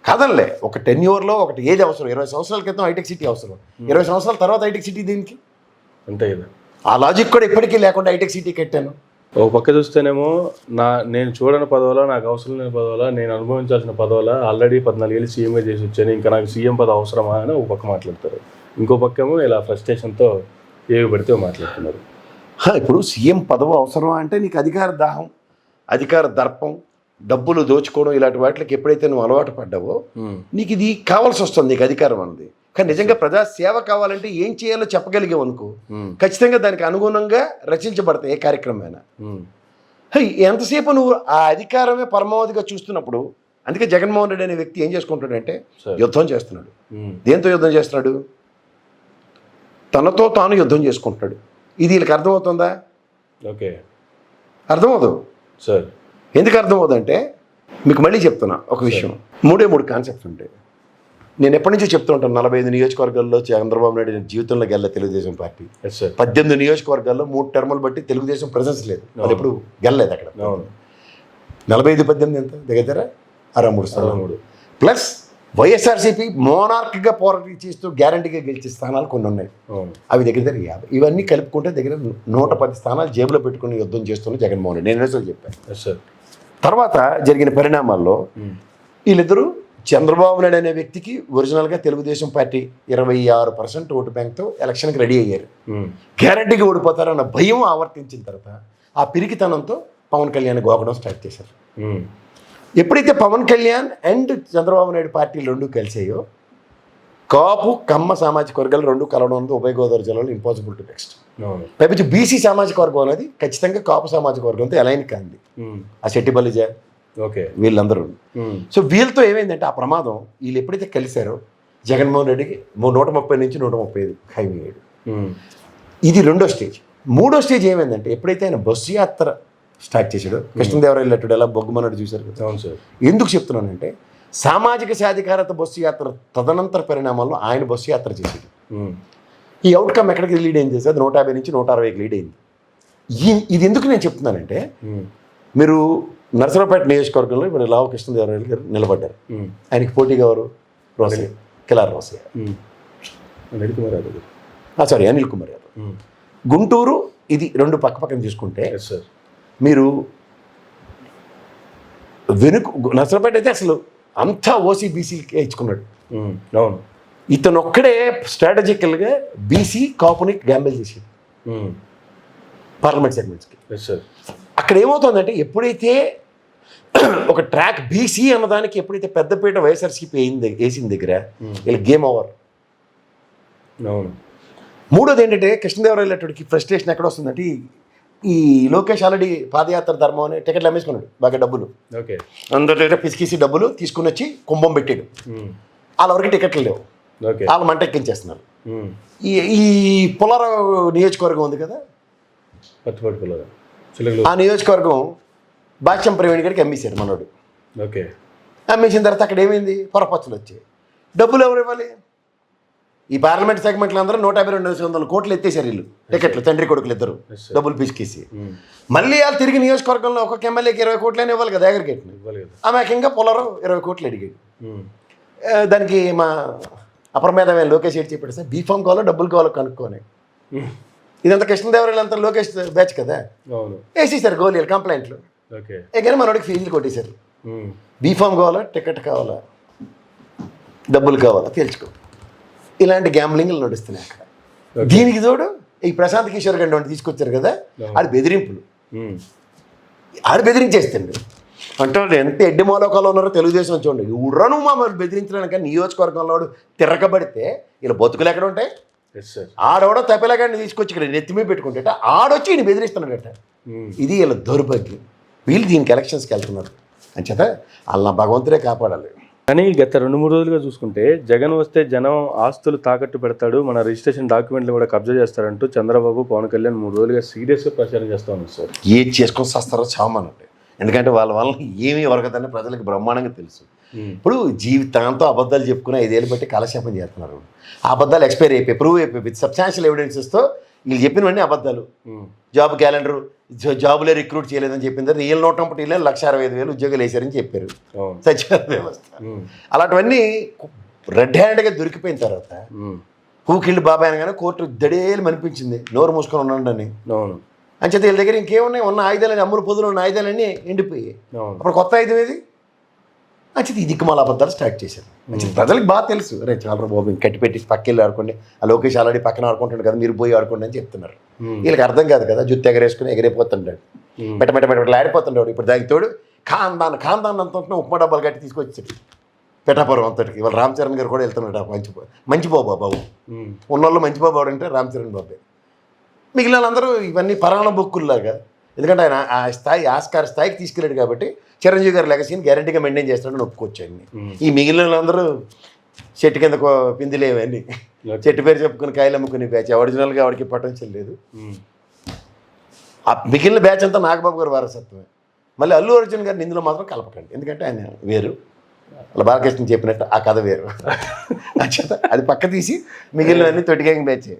కాదనలే. ఒక టెన్యూర్లో ఒకటి ఏది అవసరం. 20 సంవత్సరాల క్రితం హైటెక్ సిటీ అవసరం, 20 సంవత్సరాల తర్వాత హైటెక్ సిటీ దీనికి. అంతే కదా. ఆ లాజిక్ కూడా ఇప్పటికీ లేకుండా హైటెక్ సిటీ కట్టాను. ఓ పక్క చూస్తేనేమో నేను చూడని పదవులా, నాకు అవసరం లేని పదవులా, నేను అనుభవించాల్సిన పదవులా, ఆల్రెడీ 14 ఏళ్ళు సీఎంగా చేసి వచ్చాను, ఇంకా నాకు సీఎం పదవి అవసరమా అని ఒక పక్క మాట్లాడతారు. ఇంకో పక్కేమో ఇలా ఫ్రస్ట్రేషన్తో ఏవి పడితే మాట్లాడుతున్నారు. ఇప్పుడు సీఎం పదవి అవసరం అంటే నీకు అధికార దాహం, అధికార దర్పం, డబ్బులు దోచుకోవడం ఇలాంటి వాటికి ఎప్పుడైతే నువ్వు అలవాటు పడ్డావో నీకు ఇది కావాల్సి వస్తుంది, నీకు అధికారం అన్నది. కానీ నిజంగా ప్రజా సేవ కావాలంటే ఏం చేయాలో చెప్పగలిగావు అనుకో, ఖచ్చితంగా దానికి అనుగుణంగా రచించబడతాయి ఏ కార్యక్రమమైనా. ఎంతసేపు నువ్వు ఆ అధికారమే పరమావధిగా చూస్తున్నప్పుడు, అందుకే జగన్మోహన్ రెడ్డి అనే వ్యక్తి ఏం చేసుకుంటాడంటే యుద్ధం చేస్తున్నాడు. దేంతో యుద్ధం చేస్తున్నాడు? తనతో తాను యుద్ధం చేసుకుంటున్నాడు. ఇది వీళ్ళకి అర్థమవుతుందా? ఓకే, అర్థమవుతుంది సార్. ఎందుకు అర్థమవుతుందంటే మీకు మళ్ళీ చెప్తున్నా ఒక విషయం. 3 కాన్సెప్ట్స్ ఉంటాయి. నేను ఎప్పటి నుంచో చెప్తూ ఉంటాను, 45 నియోజకవర్గాల్లో చంద్రబాబు నాయుడు జీవితంలో గెల్ల తెలుగుదేశం పార్టీ. 18 నియోజకవర్గాల్లో 3 టర్ములు బట్టి తెలుగుదేశం ప్రెసెన్స్ లేదు, అది ఎప్పుడు గెల్లలేదు అక్కడ. 45-18 ఎంత దగ్గర 63 స్థానాలు. ప్లస్ వైఎస్ఆర్సీపీ మోనార్క్గా పోరాటం చేస్తూ గ్యారంటీగా గెలిచే స్థానాలు కొన్ని ఉన్నాయి, అవి దగ్గర 50. ఇవన్నీ కలుపుకుంటే దగ్గర 110 స్థానాలు జేబులో పెట్టుకుని యుద్ధం చేస్తున్న జగన్మోహన్ రెడ్డి. నేను ఎన్నోసార్లు చెప్పాను. తర్వాత జరిగిన పరిణామాల్లో వీళ్ళిద్దరూ చంద్రబాబు నాయుడు అనే వ్యక్తికి ఒరిజినల్గా తెలుగుదేశం పార్టీ 26% ఓటు బ్యాంక్తో ఎలక్షన్కి రెడీ అయ్యారు. గ్యారంటీగా ఓడిపోతారన్న భయం ఆవర్తించిన తర్వాత ఆ పిరికితనంతో పవన్ కళ్యాణ్ గోకడం స్టార్ట్ చేశారు. ఎప్పుడైతే పవన్ కళ్యాణ్ అండ్ చంద్రబాబు నాయుడు పార్టీలు 2 కలిసాయో, కాపు కమ్మ సామాజిక వర్గాలు 2 కలవడం అనేది ఉభయ గోదావరి జిల్లాలో ఇంపాసిబుల్ టు నెక్స్ట్. పైపించి బీసీ సామాజిక వర్గం అనేది ఖచ్చితంగా కాపు సామాజిక వర్గంతో అలైన్ కాంది. ఆ శెట్టి బలిజ వీళ్ళందరూ. సో వీళ్ళతో ఏమైందంటే ఆ ప్రమాదం, వీళ్ళు ఎప్పుడైతే కలిశారో జగన్మోహన్ రెడ్డికి 130 నుంచి 135 హైవే అయ్యాడు. ఇది 2వ స్టేజ్. 3వ స్టేజ్ ఏమైందంటే ఎప్పుడైతే ఆయన బస్సు యాత్ర స్టార్ట్ చేశాడు, కృష్ణదేవరాయలు అట్టుడు ఎలా బొగ్గుమన్నాడు చూశారు కదా. అవును సార్. ఎందుకు చెప్తున్నానంటే సామాజిక సాధికారత బస్సు యాత్ర తదనంతర పరిణామాల్లో ఆయన బస్సు యాత్ర చేశాడు. ఈ అవుట్కమ్ ఎక్కడికి లీడ్ అయింది సార్? 150 నుంచి 160కి లీడ్ అయింది. ఇది ఎందుకు నేను చెప్తున్నానంటే, మీరు నరసరావుపేట నియోజకవర్గంలో ఇప్పుడు లావు కృష్ణదేవరాయలు గారు నిలబడ్డారు. ఆయనకి పోటీగా ఎవరు? రోసయ్య, కిలార్ రోసయ్య, అనిల్ కుమార్ యాదవ్. గుంటూరు ఇది 2 పక్కన చూసుకుంటే మీరు నరసరావుపేట అయితే అసలు అంతా ఓసీబీసీకే ఇచ్చుకున్నాడు. ఇతను ఒక్కడే స్ట్రాటజికల్గా బీసీ కాపుని గ్యాంబుల్ చేసాడు పార్లమెంట్ సెగ్మెంట్స్కి. అక్కడ ఏమవుతుందంటే ఎప్పుడైతే ఒక ట్రాక్ బీసీ అన్నదానికి ఎప్పుడైతే పెద్దపీట వైఎస్ఆర్సీపీ వేసిన దగ్గర వీళ్ళ గేమ్ ఓవర్. మూడోది ఏంటంటే కృష్ణదేవరాయలు అటుడికి ఫ్రస్ట్రేషన్ ఎక్కడ వస్తుందంటే, ఈ లోకేష్ ఆల్రెడీ పాదయాత్ర ధర్మం అని టికెట్లు అమ్మేసుకున్నాడు బాగా డబ్బులు, అందరి దగ్గర పిసికిసి డబ్బులు తీసుకుని వచ్చి కుంభం పెట్టాడు. వాళ్ళ వరకు టికెట్లు లేవు, వాళ్ళు మంట ఎక్కించేస్తున్నారు. ఈ పుల్లారావు నియోజకవర్గం ఉంది కదా, ఆ నియోజకవర్గం భాష్యం ప్రవీణ్ గారికి అమ్మేశారు మనోడు. అమ్మేసిన తర్వాత అక్కడ ఏమైంది? పొరపచ్చులు వచ్చాయి. డబ్బులు ఎవరు ఇవ్వాలి? ఈ పార్లమెంట్ సెగ్మెంట్లు అందరూ 150-200 కోట్లు ఎత్తేసారు వీళ్ళు టికెట్లు, తండ్రి కొడుకులు ఇద్దరు డబ్బులు పిసికేసి. మళ్ళీ వాళ్ళు తిరిగి నియోజకవర్గంలో ఒక్కొక్క ఎమ్మెల్యేకి 20 కోట్లైనా ఇవ్వాలి కదా అగ్రిగేట్ని. ఆమె ఇంకా పుల్లారావు 20 కోట్లు అడిగాడు. దానికి మా అప్రమేధమైన లోకేష్ ఏడు చెప్పాడు, సార్ బీఫామ్ కావాలో డబ్బులు కావాలో కనుక్కోని. ఇదంతా కృష్ణదేవరాయలు అంతా లోకేష్ బ్యాచ్ కదా, వేసేసారు గోళీలు కంప్లైంట్లు. ఎక్కడ మనోడికి ఫీజులు కొట్టేశారు. బీఫామ్ కావాలా, టికెట్ కావాలా, డబ్బులు కావాలా తేల్చుకో. ఇలాంటి గ్యాంబ్లింగ్లు నడుస్తున్నాయి అక్కడ. దీనికి తోడు ఈ ప్రశాంత్ కిషోర్ గారిని తీసుకొచ్చారు కదా, ఆడు బెదిరింపులు, ఆడు బెదిరించేస్తుంది. అంటే ఎంత ఎడ్డి మోలోకాలు ఉన్నారో తెలుగుదేశం చూడండి. ఉర్రను మమ్మల్ని బెదిరించడానికి నియోజకవర్గంలో తిరగబడితే ఇలా బతుకులు ఎక్కడ ఉంటాయి? ఆడవడ తప్పిలాగాన్ని తీసుకొచ్చి ఇక్కడ నెత్తిమీ పెట్టుకుంటే ఆడొచ్చి ఈయన బెదిరిస్తున్నాడట. ఇది వీళ్ళ దౌర్భాగ్యం. వీళ్ళు దీనికి ఎలక్షన్స్కి వెళ్తున్నారు అని చేత వాళ్ళ భగవంతుడే కాపాడాలి. కానీ గత 2-3 రోజులుగా చూసుకుంటే జగన్ వస్తే జనం ఆస్తులు తాకట్టు పెడతాడు, మన రిజిస్ట్రేషన్ డాక్యుమెంట్లు కూడా కబ్జా చేస్తారంటూ చంద్రబాబు, పవన్ కళ్యాణ్ 3 రోజులుగా సీరియస్గా ప్రచారం చేస్తూ ఉన్నారు సార్. ఏది చేసుకొని వస్తారో చావమనండి. ఎందుకంటే వాళ్ళ వల్ల ఏమీ వరకదని ప్రజలకు బ్రహ్మాండంగా తెలుసు. ఇప్పుడు జీవితాంతో అబద్ధాలు చెప్పుకుని 5 ఏళ్ళు బట్టి కాలక్షేపం చేస్తున్నారు. ఆ అబద్ధాలు ఎక్స్పైర్ అయిపోయి ప్రూవ్ అయిపోయి విత్ సబ్స్టాన్షియల్ ఎవిడెన్సెస్తో వీళ్ళు చెప్పినవన్నీ అబద్ధాలు. జాబ్ క్యాలెండరు, జాబులే రిక్రూట్ చేయలేదని చెప్పింది. రియల్ 160 1,65,000 ఉద్యోగాలు వేశారని చెప్పారు సచివాలయ వ్యవస్థ. అలాంటివన్నీ రెడ్ హ్యాండ్గా దొరికిపోయిన తర్వాత హూకిల్డ్ బాబాయ్ అనగానే కోర్టు దడేలు అనిపించింది, నోరు మూసుకొని ఉండండి అని. అంచేత వీళ్ళ దగ్గర ఇంకేమున్నాయి, ఉన్న ఆయుధాలని అమ్ములు పొదులు ఉన్న ఆయుధాలన్నీ ఎండిపోయాయి. అప్పుడు కొత్త ఆయుధం ఏది? అంచేది ఈ దిక్కుమాల అబద్ధాలు స్టార్ట్ చేశారు. మంచిది ప్రజలకు బాగా తెలుసు, రే చాలా బాబు కట్టి పెట్టి పక్కెళ్ళి ఆడుకోండి, ఆ లోకేష్ ఆల్రెడీ పక్కన ఆడుకుంటాడు కదా, మీరు పోయి ఆడుకోండి అని చెప్తున్నారు. వీళ్ళకి అర్థం కాదు కదా, జుత్తు ఎగరేసుకుని ఎగిరిపోతుంటాడు, పెట్ట ఆడిపోతుండేవాడు. ఇప్పుడు దానికి తోడు ఖాందాన్ అంత ఉప్మా డబ్బాలు కట్టి తీసుకొచ్చాడు పెట్టాపురం అంతటికి. ఇవాళ రామ్ చరణ్ గారు కూడా వెళ్తున్నాడు. మంచి బాబు ఉన్నోళ్ళు మంచి బాబు అంటే రామ్ చరణ్ బాబే. మిగిలిన అందరూ ఇవన్నీ పరాణ బొక్కుల్లాగా, ఎందుకంటే ఆయన ఆ స్థాయి ఆస్కార్ స్థాయికి తీసుకెళ్ళాడు కాబట్టి చిరంజీవి గారి లెగసీని గ్యారెంటీగా మెయింటైన్ చేస్తాడని ఒప్పుకోవచ్చు అన్ని. ఈ మిగిలిన వాళ్ళందరూ చెట్టు కింద పిందిలేవన్నీ చెట్టు పేరు చెప్పుకుని కాయలు అమ్ముకుని బ్యాచ్. ఒరిజినల్గా వాడికి పొటెన్షియల్ లేదు. ఆ మిగిలిన బ్యాచ్ అంతా నాగబాబు గారు వారసత్వమే. మళ్ళీ అల్లు అర్జున్ గారిని ఇందులో మాత్రం కలపకండి, ఎందుకంటే ఆయన వేరు, అలా బాలకృష్ణ చెప్పినట్టు ఆ కథ వేరు. అది పక్క తీసి మిగిలినవన్నీ తొట్టిగాంగ్ బ్యాచ్.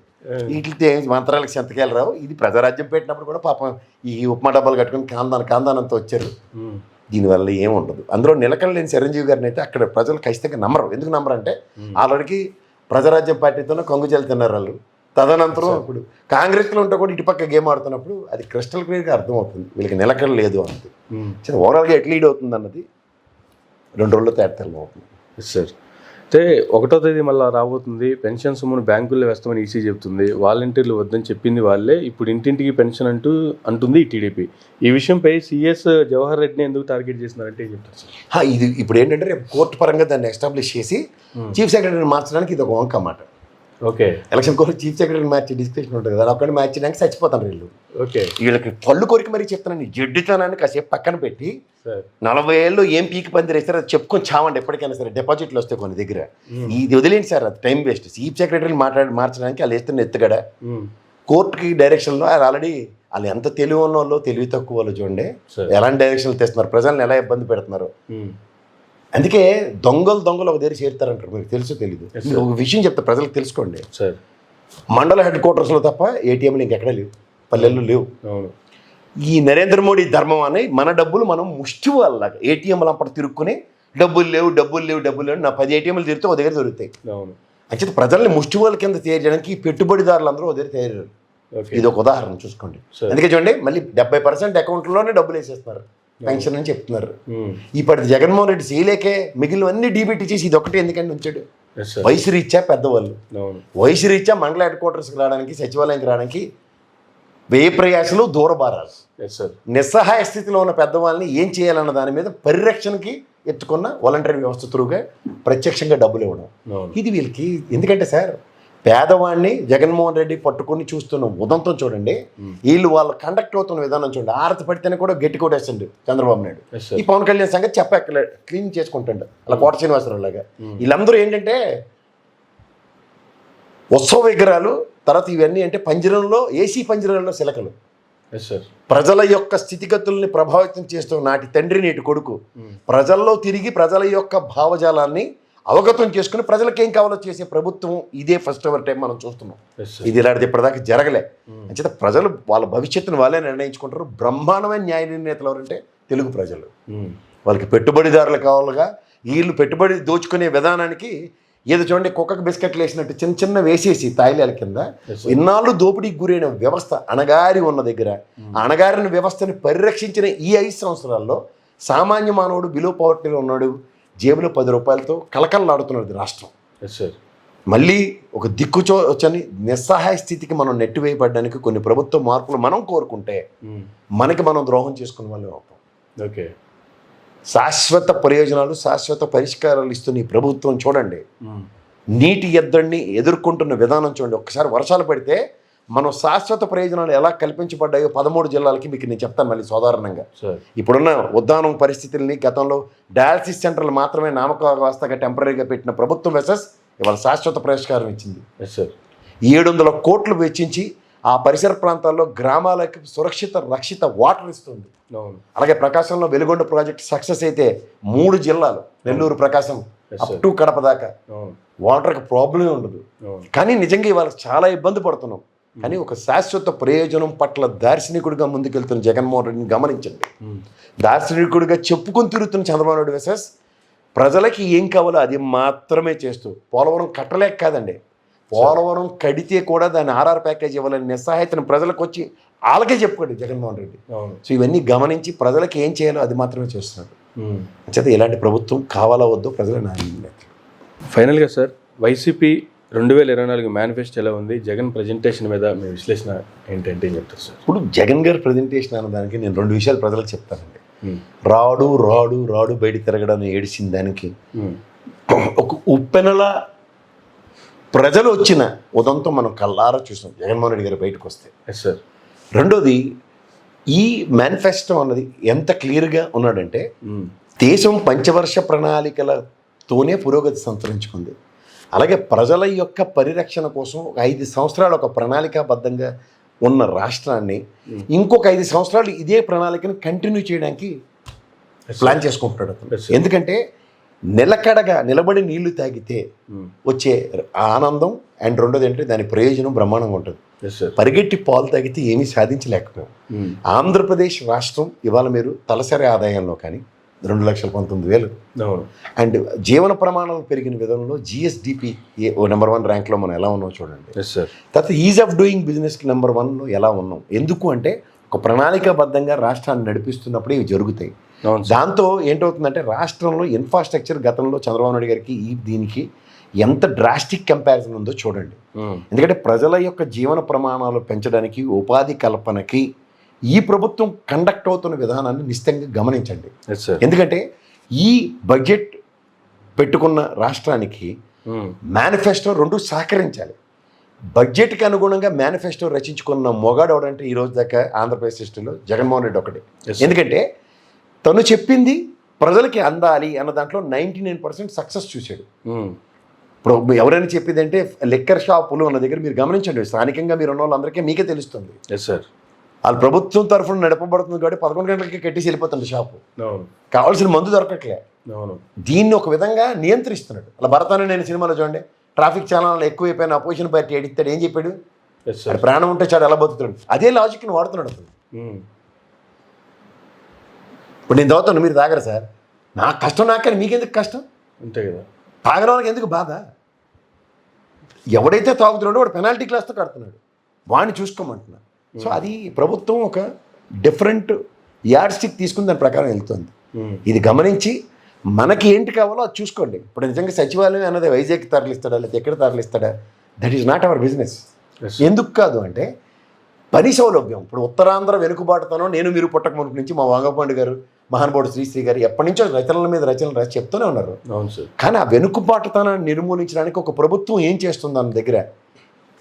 వీటితో మంత్రాలకు సంతకాలు రావు. ఇది ప్రజారాజ్యం పెట్టినప్పుడు కూడా పాపం ఈ ఉప్మా డబ్బాలు కట్టుకుని కాందానంతా వచ్చారు. దీనివల్ల ఏముండదు. అందులో నిలకడలేని చిరంజీవి గారిని అయితే అక్కడ ప్రజలు ఖచ్చితంగా నమ్మరు. ఎందుకు నమ్మరు అంటే ఆల్రెడీ ప్రజారాజ్యం పార్టీతోనే కొంగుజలు తిన్నారు వాళ్ళు. తదనంతరం ఇప్పుడు కాంగ్రెస్లో ఉంటే కూడా ఇటుపక్క గేమ్ ఆడుతున్నప్పుడు అది క్రిస్టల్ క్లియర్గా అర్థమవుతుంది వీళ్ళకి నిలకడ లేదు అన్నది. ఓవరాల్గా ఎట్ లీడ్ అవుతుంది అన్నది 2 రోజుల్లో తేటతెల్లం అవుతుంది. సార్ అయితే 1వ తేదీ మళ్ళీ రాబోతుంది, పెన్షన్ సొమ్మును బ్యాంకుల్లో వేస్తామని ఈసీ చెబుతుంది, వాలంటీర్లు వద్దని చెప్పింది వాళ్ళే, ఇప్పుడు ఇంటింటికి పెన్షన్ అంటుంది టీడీపీ. ఈ విషయంపై సిఎస్ జవహర్ రెడ్డిని ఎందుకు టార్గెట్ చేస్తున్నారంటే ఏం చెప్తారు సార్? ఇది ఇప్పుడు ఏంటంటే రేపు కోర్టు పరంగా దాన్ని ఎస్టాబ్లిష్ చేసి చీఫ్ సెక్రటరీని మార్చడానికి ఇది ఒక వంక అన్నమాట. Okay, election court chief secretary మార్చి డిస్కషన్ ఉంటుంది కదా, ఒక్కడిని మార్చడానికి చచ్చిపోతాను వీళ్ళు. ఓకే, వీళ్ళకి పళ్ళు కొరికి మరీ చెప్తున్నాను, జడ్డుతనాన్ని కాసేపు పక్కన పెట్టి 40 ఏళ్ళు ఏం పీకి పంది వేస్తారో అది చెప్పుకొని చావండి ఎప్పటికైనా సరే. డిపాజిట్లు వస్తాయి కొన్ని దగ్గర, ఇది వదిలేండి సార్, అది టైం వేస్ట్. చీఫ్ సెక్రటరీని మార్చడానికి వాళ్ళు వేస్తున్న ఎత్తుగడ కోర్టుకి డైరెక్షన్లో ఆల్రెడీ వాళ్ళు ఎంత తెలివి ఉన్న వాళ్ళు తెలివి తక్కువ వాళ్ళు చూడండి ఎలాంటి డైరెక్షన్లు తెస్తున్నారు, ప్రజలను ఎలా ఇబ్బంది పెడుతున్నారు. అందుకే దొంగలు ఒక దగ్గర చేరుతారంటారు, మీకు తెలుసు తెలీదు. ఒక విషయం చెప్తా ప్రజలకు తెలుసుకోండి, మండల హెడ్ క్వార్టర్స్లో తప్ప ఏటీఎంలు ఇంకెక్కడ లేవు, పల్లెల్లో లేవు. ఈ నరేంద్ర మోడీ ధర్మం అని మన డబ్బులు మనం ముష్టి వాళ్ళలాగా ఏటీఎంలు అప్పటి తిరుక్కుని డబ్బులు లేవు నా 10 ఏటీఎంలు తిరిగితే ఒక దగ్గర దొరుకుతాయి. అంటే ప్రజల్ని ముష్టి వాళ్ళ కింద తయారు చేయడానికి పెట్టుబడిదారులు అందరూ ఒక దగ్గర తయారయ్యారు. ఇది ఒక ఉదాహరణ చూసుకోండి. అందుకే చూడండి మళ్ళీ 70% అకౌంట్లోనే డబ్బులు వేసేస్తున్నారు, పెన్షన్ అని చెప్తున్నారు. ఇప్పటి జగన్మోహన్ రెడ్డి చేయలేకే మిగిలినవన్నీ డీబీటీ చేసి ఇది ఒకటి ఎందుకంటే ఉంచాడు. వయసు రీత్యా పెద్దవాళ్ళు, వయసు రీత్యా మండల హెడ్ క్వార్టర్స్కి రావడానికి సచివాలయానికి రావడానికి వ్యయ ప్రయాసలు దూరబారాలు, నిస్సహాయ స్థితిలో ఉన్న పెద్దవాళ్ళని ఏం చేయాలన్న దాని మీద పరిరక్షణకి ఎత్తుకున్న వాలంటరీ వ్యవస్థ త్రూగా ప్రత్యక్షంగా డబ్బులు ఇవ్వడం. ఇది వీళ్ళకి ఎందుకంటే సార్ పేదవాడిని జగన్మోహన్ రెడ్డి పట్టుకుని చూస్తున్న ఉదంతం చూడండి, వీళ్ళు వాళ్ళు కండక్ట్ అవుతున్న విధానం చూడండి. ఆరతి పడితేనే కూడా గట్టి కొట్టేస్తుంది చంద్రబాబు నాయుడు. ఈ పవన్ కళ్యాణ్ సంగతి చెప్పక్కర్లేదు, క్లీన్ చేసుకుంటాడు అలా కోట శ్రీనివాసరావు లాగా. వీళ్ళందరూ ఏంటంటే ఉత్సవ విగ్రహాలు, తర్వాత ఇవన్నీ అంటే పంజరంలో ఏసీ పంజరంలో శిలకలు. ప్రజల యొక్క స్థితిగతుల్ని ప్రభావితం చేస్తూ నాటి తండ్రి నేటి కొడుకు ప్రజల్లో తిరిగి ప్రజల యొక్క భావజాలాన్ని అవగతం చేసుకుని ప్రజలకు ఏం కావాలో చేసే ప్రభుత్వం ఇదే ఫస్ట్ ఎవర్ టైం మనం చూస్తున్నాం. ఇది ఇలాంటిది ఇప్పటిదాకా జరగలే. అంచేత ప్రజలు వాళ్ళ భవిష్యత్తును వాళ్ళే నిర్ణయించుకుంటారు. బ్రహ్మాండమైన న్యాయ నిర్ణేతలు ఎవరంటే తెలుగు ప్రజలు. వాళ్ళకి పెట్టుబడిదారులు కావాలిగా, వీళ్ళు పెట్టుబడి దోచుకునే విధానానికి ఏదో చూడండి కుక్కకు బిస్కెట్లు వేసినట్టు చిన్న వేసేసి తాయిలాల కింద ఇన్నాళ్ళు దోపిడీకి గురైన వ్యవస్థ అణగారి ఉన్న దగ్గర అణగారిన వ్యవస్థని పరిరక్షించిన ఈ 5 సంవత్సరాల్లో సామాన్య మానవుడు బిలో పవర్టీలో ఉన్నాడు, జేబులో 10 రూపాయలతో కలకలలాడుతున్నది రాష్ట్రం. మళ్ళీ ఒక దిక్కుచోచని నిస్సహాయ స్థితికి మనం నెట్టివేయబడడానికి కొన్ని ప్రభుత్వ మార్పులు మనం కోరుకుంటే మనకి మనం ద్రోహం చేసుకునే వాళ్ళు అవుతాం. ఓకే, శాశ్వత ప్రయోజనాలు శాశ్వత పరిష్కారాలు ఇస్తున్న ఈ ప్రభుత్వం చూడండి, నీటి ఎద్దడిని ఎదుర్కొంటున్న విధానం చూడండి. ఒక్కసారి వర్షాలు పడితే మనం శాశ్వత ప్రయోజనాలు ఎలా కల్పించబడ్డాయో 13 జిల్లాలకి మీకు నేను చెప్తాను మళ్ళీ సాధారణంగా. సార్ ఇప్పుడున్న ఉద్దానం పరిస్థితుల్ని గతంలో డయాలసిస్ సెంటర్లు మాత్రమే నామకావస్థగా టెంపరీగా పెట్టిన ప్రభుత్వం వెసెస్ ఇవాళ శాశ్వత పరిష్కారం ఇచ్చింది. ఎస్ సార్ 700 కోట్లు వెచ్చించి ఆ పరిసర ప్రాంతాల్లో గ్రామాలకు సురక్షిత రక్షిత వాటర్ ఇస్తుంది. అవును అలాగే ప్రకాశంలో వెలుగొండ ప్రాజెక్ట్ సక్సెస్ అయితే 3 జిల్లాలు నెల్లూరు ప్రకాశం అప్ టు కడప దాకా అవును వాటర్కి ప్రాబ్లమే ఉండదు. అవును కానీ నిజంగా ఇవాళ చాలా ఇబ్బంది పడుతున్నాం. కానీ ఒక శాశ్వత ప్రయోజనం పట్ల దార్శనికుడిగా ముందుకెళ్తున్న జగన్మోహన్ రెడ్డిని గమనించండి. దార్శనికుడిగా చెప్పుకొని తిరుగుతున్న చంద్రబాబు నాయుడు వెసెస్ ప్రజలకి ఏం కావాలో అది మాత్రమే చేస్తూ పోలవరం కట్టలేక కాదండి, పోలవరం కడితే కూడా దాన్ని ఆర్ఆర్ ప్యాకేజ్ ఇవ్వాలని నిస్సహాయతను ప్రజలకు వచ్చి వాళ్ళకే చెప్పుకోండి జగన్మోహన్ రెడ్డి. అవును సో ఇవన్నీ గమనించి ప్రజలకు ఏం చేయాలో అది మాత్రమే చేస్తున్నాడు. ఉమ్. చేత ఇలాంటి ప్రభుత్వం కావాలా వద్దో ప్రజలు నా ఫైనల్గా సార్ వైసీపీ 2024 మేనిఫెస్టో ఎలా ఉంది, జగన్ ప్రజెంటేషన్ మీద మీ విశ్లేషణ ఏంటంటే ఏం చెప్తారు సార్? ఇప్పుడు జగన్ గారి ప్రజెంటేషన్ అన్న దానికి నేను 2 విషయాలు ప్రజలకు చెప్తానండి. ఉమ్. రాడు రాడు రాడు బయట తిరగడం ఏడిసిన దానికి ఉమ్. ఒక ఉప్పెనలా ప్రజలు వచ్చిన ఉదంతం మనం కల్లారా చూసాం జగన్మోహన్ రెడ్డి గారు బయటకు వస్తే. ఎస్ సార్ రెండోది ఈ మేనిఫెస్టో అన్నది ఎంత క్లియర్గా ఉన్నాడంటే ఉమ్. దేశం పంచవర్ష ప్రణాళికలతోనే పురోగతి సంతరించుకుంది. అలాగే ప్రజల యొక్క పరిరక్షణ కోసం ఒక 5 సంవత్సరాలు ఒక ప్రణాళికాబద్ధంగా ఉన్న రాష్ట్రాన్ని ఇంకొక 5 సంవత్సరాలు ఇదే ప్రణాళికను కంటిన్యూ చేయడానికి ప్లాన్ చేసుకుంటున్నాడు అతను. Yes, sir. ఎందుకంటే నిలకడగా నిలబడి నీళ్లు తాగితే ఉమ్. వచ్చే ఆనందం అండ్ రెండోది ఏంటంటే దాని ప్రయోజనం బ్రహ్మాండంగా ఉంటుంది. ఎస్ సార్ పరిగెట్టి పాలు తాగితే ఏమీ సాధించలేకపోయాం. ఉమ్. ఆంధ్రప్రదేశ్ రాష్ట్రం ఇవాళ మీరు తలసరి ఆదాయంలో కానీ 2,19,000 అవును అండ్ జీవన ప్రమాణాలు పెరిగిన విధానంలో జిఎస్డిపి నెంబర్ 1 ర్యాంక్లో మనం ఎలా ఉన్నాం చూడండి. ఎస్ సార్ తర్వాత ఈజ్ ఆఫ్ డూయింగ్ బిజినెస్కి నెంబర్ 1లో ఎలా ఉన్నాం. ఎందుకు అంటే ఒక ప్రణాళికాబద్ధంగా రాష్ట్రాన్ని నడిపిస్తున్నప్పుడే ఇవి జరుగుతాయి. అవును సార్ దాంతో ఏంటవుతుందంటే రాష్ట్రంలో ఇన్ఫ్రాస్ట్రక్చర్ గతంలో చంద్రబాబు నాయుడు గారికి దీనికి ఎంత డ్రాస్టిక్ కంపారిజన్ ఉందో చూడండి. ఉమ్. ఎందుకంటే ప్రజల యొక్క జీవన ప్రమాణాలు పెంచడానికి ఉపాధి కల్పనకి ఈ ప్రభుత్వం కండక్ట్ అవుతున్న విధానాన్ని నిశ్చితంగా గమనించండి. ఎస్ సార్ ఎందుకంటే ఈ బడ్జెట్ పెట్టుకున్న రాష్ట్రానికి ఉమ్. మేనిఫెస్టో 2 సహకరించాలి. బడ్జెట్కి అనుగుణంగా మేనిఫెస్టో రచించుకున్న మొగాడు ఎవడంటే ఈ రోజు దాకా ఆంధ్రప్రదేశ్ హిస్టరీలో జగన్మోహన్ రెడ్డి ఒకటి. Yes, sir. ఎందుకంటే తను చెప్పింది ప్రజలకి అందాలి అన్న దాంట్లో 99% సక్సెస్ చూశాడు. ఉమ్. ఇప్పుడు ఎవరైనా చెప్పింది అంటే లిక్కర్ షాపులు అన్న దగ్గర మీరు గమనించండి, స్థానికంగా మీరు ఉన్న వాళ్ళందరికీ మీకే తెలుస్తుంది. ఎస్ సార్ వాళ్ళు ప్రభుత్వం తరఫున నడపబడుతుంది కాబట్టి 11 గంటలకి కట్టేసి వెళ్ళిపోతుంది షాపు. అవును కావాల్సిన మందు దొరకట్లే. అవును దీన్ని ఒక విధంగా నియంత్రిస్తున్నాడు. అలా భరతాన్ని నేను సినిమాలో చూడండి, ట్రాఫిక్ ఛానల్ ఎక్కువైపోయిన అపోజిషన్ పార్టీ ఎడిస్తాడు, ఏం చెప్పాడు? ఎస్ సార్ ప్రాణం ఉంటే చాడు ఎలా బతుకుతాడు. అదే లాజిక్ని వాడుతున్నాడు అతను. ఉమ్. ఇప్పుడు నేను తాగుతాను, మీరు తాగరు సార్, నాకు కష్టం నాకని మీకెందుకు కష్టం? అంతే కదా తాగని వాళ్ళకి ఎందుకు బాధ? ఎవడైతే తాగుతున్నాడో వాడు పెనాల్టీ క్లాస్తో కడుతున్నాడు, వాడిని చూసుకోమంటున్నా. సో అది ప్రభుత్వం ఒక డిఫరెంట్ యార్డ్ స్టిక్ తీసుకుని దాని ప్రకారం వెళ్తుంది. ఉమ్. ఇది గమనించి మనకి ఏంటి కావాలో అది చూసుకోండి. ఇప్పుడు నిజంగా సచివాలయం అన్నది వైజాగ్ తరలిస్తాడా లేదా ఎక్కడ తరలిస్తాడా, that is not our business. Yes. ఎందుకు కాదు అంటే పని సౌలభ్యం. ఇప్పుడు ఉత్తరాంధ్ర వెనుకబాటుతనం నేను మీరు పుట్టక మునుపు నుంచి మా వంగపాండు గారు, మహానుభావుడు శ్రీశ్రీ గారు ఎప్పటి నుంచో రచనల మీద రచనలు రాసి చెప్తూనే ఉన్నారు. అవును సార్ కానీ ఆ వెనుకబాటుతనాన్ని నిర్మూలించడానికి ఒక ప్రభుత్వం ఏం చేస్తుంది అన్న దగ్గర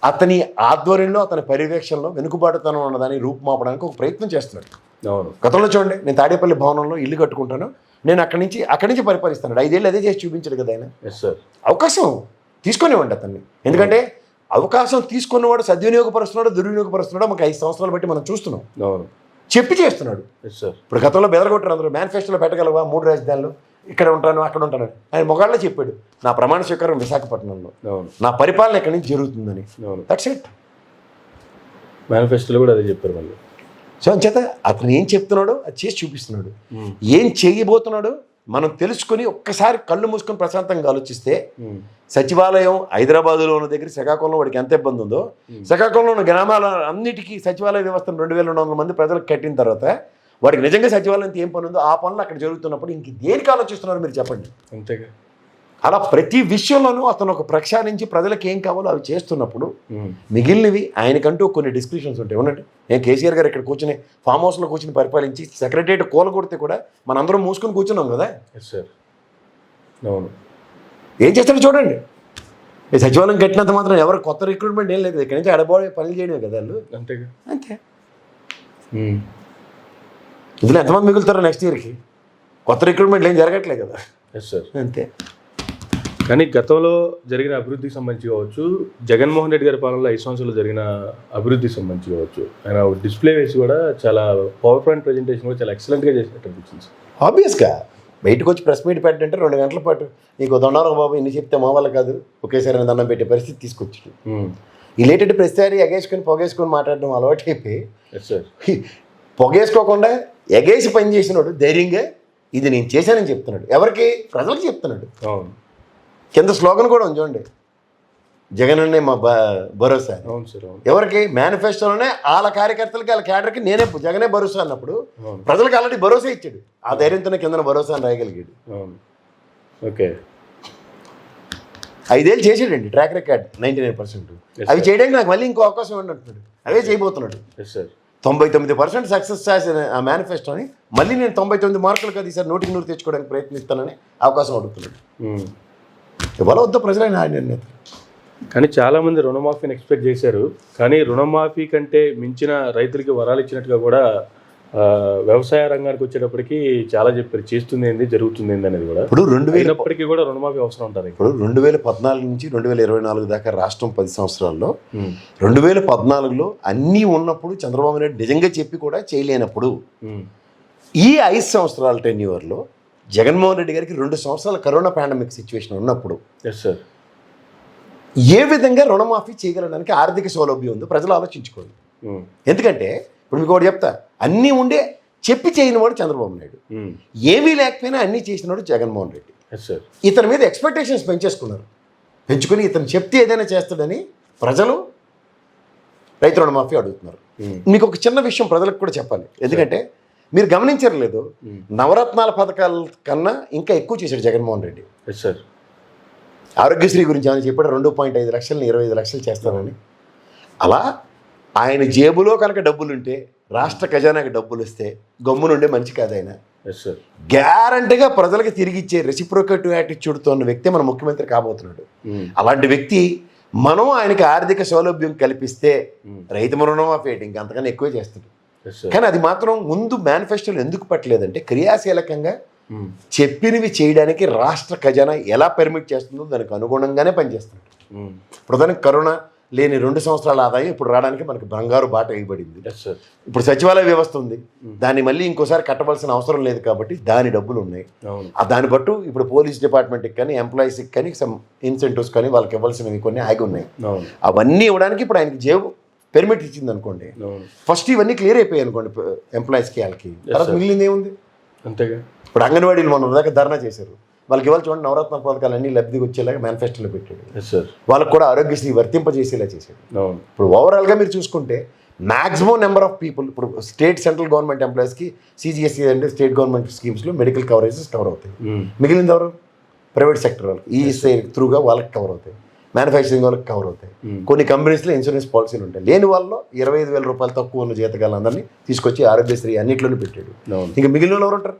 అతని ఆధ్వర్యంలో అతని పర్యవేక్షణలో వెనుకబాటుతనం ఉన్నదాన్ని రూపుమాపడానికి ఒక ప్రయత్నం చేస్తున్నాడు. అవును గతంలో చూడండి, నేను తాడేపల్లి భవనంలో ఇల్లు కట్టుకుంటాను, నేను అక్కడి నుంచి పరిపాలిస్తాను. 5 ఏళ్ళు అదే చేసి చూపించాడు కదా ఆయన. ఎస్ సార్ అవకాశం తీసుకునేవాడి అతన్ని. ఎందుకంటే అవకాశం తీసుకున్నవాడు సద్వినియోగపరుస్తున్నాడు, దుర్వినియోగపరుస్తున్నాడు మాకు 5 సంవత్సరాలు బట్టి మనం చూస్తున్నాం. అవును చెప్పి చేస్తున్నాడు. ఎస్ సార్ ఇప్పుడు గతంలో బెదరగొట్టారు అందరూ, మేనిఫెస్టోలో పెట్టగలవా 3 రాజధానులు, ఇక్కడ ఉంటాను అక్కడ ఉంటాను. ఆయన మొగాళ్ళే చెప్పాడు నా ప్రమాణ స్వీకారం విశాఖపట్నంలో, అవును నా పరిపాలన ఎక్కడి నుంచి జరుగుతుందని. అవును దట్స్ ఇట్. మేనిఫెస్టోలో కూడా అదే చెప్పారు మళ్ళీ. సో అంచేత అతను ఏం చెప్తున్నాడో అది చేసి చూపిస్తున్నాడు. ఉమ్. ఏం చేయబోతున్నాడో మనం తెలుసుకొని ఒక్కసారి కళ్ళు మూసుకొని ప్రశాంతంగా ఆలోచిస్తే ఉమ్. సచివాలయం హైదరాబాదులో ఉన్న దగ్గర శ్రీకాకుళంలో వాడికి ఎంత ఇబ్బంది ఉందో, శ్రీకాకుళంలో ఉన్న గ్రామాల అన్నిటికీ సచివాలయ వ్యవస్థను 2,200 మంది ప్రజలకు కట్టిన తర్వాత వాడికి నిజంగా సచివాలయంతో ఏం పని ఉందో ఆ పనులు అక్కడ జరుగుతున్నప్పుడు ఇంక దేనికి ఆలోచిస్తున్నారు మీరు చెప్పండి. అంతేగా అలా ప్రతి విషయంలోనూ అతను ఒక ప్రక్షాళించి ప్రజలకు ఏం కావాలో అవి చేస్తున్నప్పుడు ఉమ్. మిగిలినవి ఆయనకంటూ కొన్ని డిస్క్రిప్షన్స్ ఉంటాయి. ఉన్నట్టు నేను కేసీఆర్ గారు ఇక్కడ కూర్చుని ఫామ్ హౌస్లో కూర్చుని పరిపాలించి సెక్రటరియట్ కూలగొడితే కూడా మనందరం మూసుకొని కూర్చున్నాం కదా. ఎస్ సార్ అవును ఏం చేస్తాడో చూడండి. ఈ సచివాలయం కట్టినంత మాత్రం ఎవరు కొత్త రిక్రూట్మెంట్ ఏం లేదు, ఇక్కడి నుంచి అడబోయే పనులు చేయడమే కదా వాళ్ళు. అంతేగా. అంతే. ఇందులో ఎంతమంది మిగులుతారో నెక్స్ట్ ఇయర్కి? కొత్త రిక్రూట్మెంట్లు ఏం జరగట్లేదు కదా. Yes sir. అంతే. కానీ గతంలో జరిగిన అభివృద్ధికి సంబంధించి కావచ్చు, జగన్మోహన్ రెడ్డి గారి పాలనలో 5 సంవత్సరాలు జరిగిన అభివృద్ధికి సంబంధించి కావచ్చు, ఆయన డిస్ప్లే వేసి కూడా చాలా పవర్ పాయింట్ ప్రజెంటేషన్ కూడా చాలా ఎక్సలెంట్గా చేసినట్టు అనిపించింది. ఆబ్వియస్గా బయటకు వచ్చి ప్రెస్ మీట్ పెట్టంటే 2 గంటల పాటు నీకు దొండారం బాబు ఇన్ని చెప్తే మా వల్ల కాదు, ఒకేసారి దండం పెట్టే పరిస్థితి తీసుకొచ్చాడు. రిలేటెడ్ ప్రతిసారి ఎగేసుకొని పొగేసుకొని మాట్లాడడం అలవాటు అయిపోయి పొగేసుకోకుండా ఎగేసి పని చేసినాడు ధైర్యంగా ఇది నేను చేశానని చెప్తున్నాడు. ఎవరికి? ప్రజలకు చెప్తున్నాడు. అవును. కింద స్లోగన్ కూడా ఉంది చూడండి, జగన్ అనే మా భరోసా. అవును సార్. అవును. ఎవరికి? మేనిఫెస్టోలోనే వాళ్ళ కార్యకర్తలకి వాళ్ళ క్యాడర్కి నేనే జగనే భరోసా అన్నప్పుడు ప్రజలకు ఆల్రెడీ భరోసా ఇచ్చాడు. ఆ ధైర్యంతోనే కింద భరోసా అని రాయగలిగాడు. అవును. ఓకే. 5 ఏళ్ళు చేసాడండి ట్రాక్ రికార్డ్ 99%. అవి చేయడానికి నాకు మళ్ళీ ఇంకో అవకాశం ఇవ్వండి అంటున్నాడు. అవే చేయబోతున్నాడు. Yes sir. 99% సక్సెస్ చేసిన ఆ మేనిఫెస్టోని మళ్ళీ నేను 99 మార్కులు కదా ఈసారి 100కి 100 తెచ్చుకోవడానికి ప్రయత్నిస్తానని అవకాశం అడుగుతున్నాడు. ఇవాళ వద్ద ప్రజలైన ఆయన నిర్ణేత. కానీ చాలామంది రుణమాఫీని ఎక్స్పెక్ట్ చేశారు. కానీ రుణమాఫీ కంటే మించిన రైతులకి వరాలు ఇచ్చినట్టుగా కూడా వ్యవసాయ రంగానికి వచ్చేటప్పటికి చాలా చెప్పారు. చేస్తుంది ఏంది, జరుగుతుంది ఏంది అనేది కూడా. ఇప్పుడు 2000 కూడా రుణమాఫీ అవసరం ఉంటుంది. ఇప్పుడు 2014 నుంచి 2024 దాకా రాష్ట్రం 10 సంవత్సరాల్లో 2014లో అన్నీ ఉన్నప్పుడు చంద్రబాబు నాయుడు నిజంగా చెప్పి కూడా చేయలేనప్పుడు ఈ 5 సంవత్సరాల టెన్యూర్లో జగన్మోహన్ రెడ్డి గారికి 2 సంవత్సరాల కరోనా పాండమిక్ సిచ్యువేషన్ ఉన్నప్పుడు ఎస్ సార్ ఏ విధంగా రుణమాఫీ చేయగలడానికి ఆర్థిక సౌలభ్యం ఉందో ప్రజలు ఆలోచించుకోవాలి. ఎందుకంటే ఇప్పుడు మీకు ఒకటి చెప్తా, అన్నీ ఉండే చెప్పి చేయని వాడు చంద్రబాబు నాయుడు, ఏమీ లేకపోయినా అన్నీ చేసినవాడు జగన్మోహన్ రెడ్డి. ఇతని మీద ఎక్స్పెక్టేషన్స్ పెంచుకుని ఇతను చెప్తే ఏదైనా చేస్తాడని ప్రజలు రైతు రుణమాఫీ అడుగుతున్నారు. మీకు ఒక చిన్న విషయం ప్రజలకు కూడా చెప్పాలి, ఎందుకంటే మీరు గమనించలేదు, నవరత్నాల పథకాల కన్నా ఇంకా ఎక్కువ చేశాడు జగన్మోహన్ రెడ్డి. సార్ ఆరోగ్యశ్రీ గురించి ఆయన చెప్పాడు 2.5 లక్షలని 25 లక్షలు చేస్తానని. అలా ఆయన జేబులో కనుక డబ్బులుంటే, రాష్ట్ర ఖజానాకి డబ్బులు వస్తే గమ్మునుండే మంచి కాదు ఆయన. గ్యారంటీగా ప్రజలకు తిరిగి ఇచ్చే రెసిప్రోకేటివ్ యాటిట్యూడ్తో ఉన్న వ్యక్తి మన ముఖ్యమంత్రి కాబోతున్నాడు. అలాంటి వ్యక్తి మనం ఆయనకి ఆర్థిక సౌలభ్యం కల్పిస్తే రైతు రుణమాఫీ ఇంకంతకన్నా ఎక్కువే చేస్తాడు. కానీ అది మాత్రం ముందు మేనిఫెస్టోలో ఎందుకు పట్టలేదంటే క్రియాశీలకంగా చెప్పినవి చేయడానికి రాష్ట్ర ఖజానా ఎలా పర్మిట్ చేస్తుందో దానికి అనుగుణంగానే పనిచేస్తున్నాడు. ప్రధానికి కరోనా లేని 2 సంవత్సరాల ఆదాయం ఇప్పుడు రావడానికి మనకి బంగారు బాట వేయబడింది. ఇప్పుడు సచివాలయ వ్యవస్థ ఉంది, దాన్ని మళ్ళీ ఇంకోసారి కట్టవలసిన అవసరం లేదు కాబట్టి దాని డబ్బులు ఉన్నాయి. దాన్ని బట్టు ఇప్పుడు పోలీస్ డిపార్ట్మెంట్కి కానీ ఎంప్లాయీస్కి కానీ సమ్ ఇన్సెంటివ్స్ కానీ వాళ్ళకి ఇవ్వాల్సినవి కొన్ని ఆగి ఉన్నాయి. అవన్నీ ఇవ్వడానికి ఇప్పుడు ఆయనకి జేబు పెర్మిట్ ఇచ్చింది అనుకోండి, ఫస్ట్ ఇవన్నీ క్లియర్ అయిపోయాయి అనుకోండి ఎంప్లాయీస్కి, వాళ్ళకి తర్వాత మిగిలింది ఏముంది? అంతేగా. ఇప్పుడు అంగన్వాడీలు మన దాకా ధర్నా చేశారు, వాళ్ళకి ఇవాళ చూడండి నవరత్న పథకాలు అన్నీ లబ్ధికి వచ్చేలాగా మేనిఫెస్టోలో పెట్టాడు. వాళ్ళకి కూడా ఆరోగ్యశ్రీ వర్తింపజేసేలా చేశాడు. ఇప్పుడు ఓవరాల్గా మీరు చూసుకుంటే మ్యాక్సిమం నెంబర్ ఆఫ్ పీపుల్ ఇప్పుడు స్టేట్ సెంట్రల్ గవర్నమెంట్ ఎంప్లాయీస్కి సిజిఎస్ఈ అంటే స్టేట్ గవర్నమెంట్ స్కీమ్స్లో మెడికల్ కవరేజెస్ కవర్ అవుతాయి. మిగిలింది ఎవరు? ప్రైవేట్ సెక్టర్ వాళ్ళకి ఈఎస్ఐ త్రూగా వాళ్ళకి కవర్ అవుతాయి, మ్యానుఫ్యాక్చరింగ్ వాళ్ళకి కవర్ అవుతాయి. కొన్ని కంపెనీస్లో ఇన్సూరెన్స్ పాలసీలు ఉంటాయి. లేని వాళ్ళలో 25,000 రూపాయలు తక్కువ ఉన్న జీతగాళ్ళందరినీ తీసుకొచ్చి ఆరోగ్యశ్రీ అన్నింటిలోనే పెట్టాడు. ఇంకా మిగిలిన ఎవరు ఉంటారు?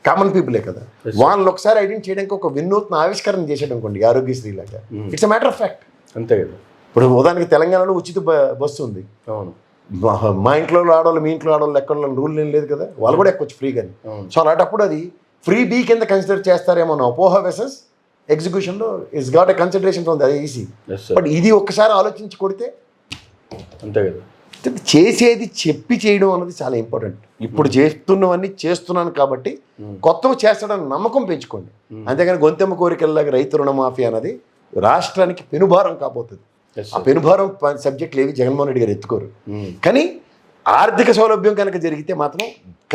కామన్ పీపులే కదా. వాళ్ళని ఒకసారి ఐడెంటిఫై చేయడానికి ఒక వినూత్న ఆవిష్కరణ చేసాడు అనుకోండి ఆరోగ్యశ్రీ లాగా. It's a matter of fact. అంతే కదా. ఇప్పుడు ఉదాహరణకి తెలంగాణలో ఉచిత బస్సు ఉంది. అవును. మా ఇంట్లో ఆడవాళ్ళు, మీ ఇంట్లో ఆడవాళ్ళు ఎక్కడ రూల్ ఏం లేదు కదా, వాళ్ళు కూడా ఎక్కొచ్చు ఫ్రీగాని. సో అలాంటప్పుడు అది ఫ్రీ బీ కింద కన్సిడర్ చేస్తారేమో నా అపోహ వెసెస్ ఎగ్జిక్యూషన్లో ఇట్స్ గాట్ ఎ కన్సిడరేషన్ ఉంది, అది ఈజీ. బట్ ఇది ఒక్కసారి ఆలోచించి కొడితే అంతే కదా. చేసేది చెప్పి చేయడం అన్నది చాలా ఇంపార్టెంట్. ఇప్పుడు చేస్తున్నవన్నీ చేస్తున్నాను కాబట్టి కొత్తవి చేస్తాడని నమ్మకం పెంచుకోండి. అంతేగాని గొంతెమ్మ కోరికల్లాగా రైతు రుణమాఫీ అన్నది రాష్ట్రానికి పెనుభారం కాబోతుంది. ఆ పెనుభారం సబ్జెక్టులు ఏవి జగన్మోహన్ రెడ్డి గారు ఎత్తుకోరు. కానీ ఆర్థిక సౌలభ్యం కనుక జరిగితే మాత్రం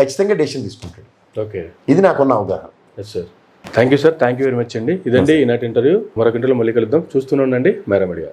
ఖచ్చితంగా డెసిషన్ తీసుకుంటాడు. ఓకే, ఇది నాకున్న అవగాహన. Sir thank you sir, thank you very much అండి. ఇదండి ఈనాటి ఇంటర్వ్యూ. మరొక ఇంటర్వ్యూలో మళ్ళీ కలుద్దాం. చూస్తూనే ఉండండి మేరా మీడియా.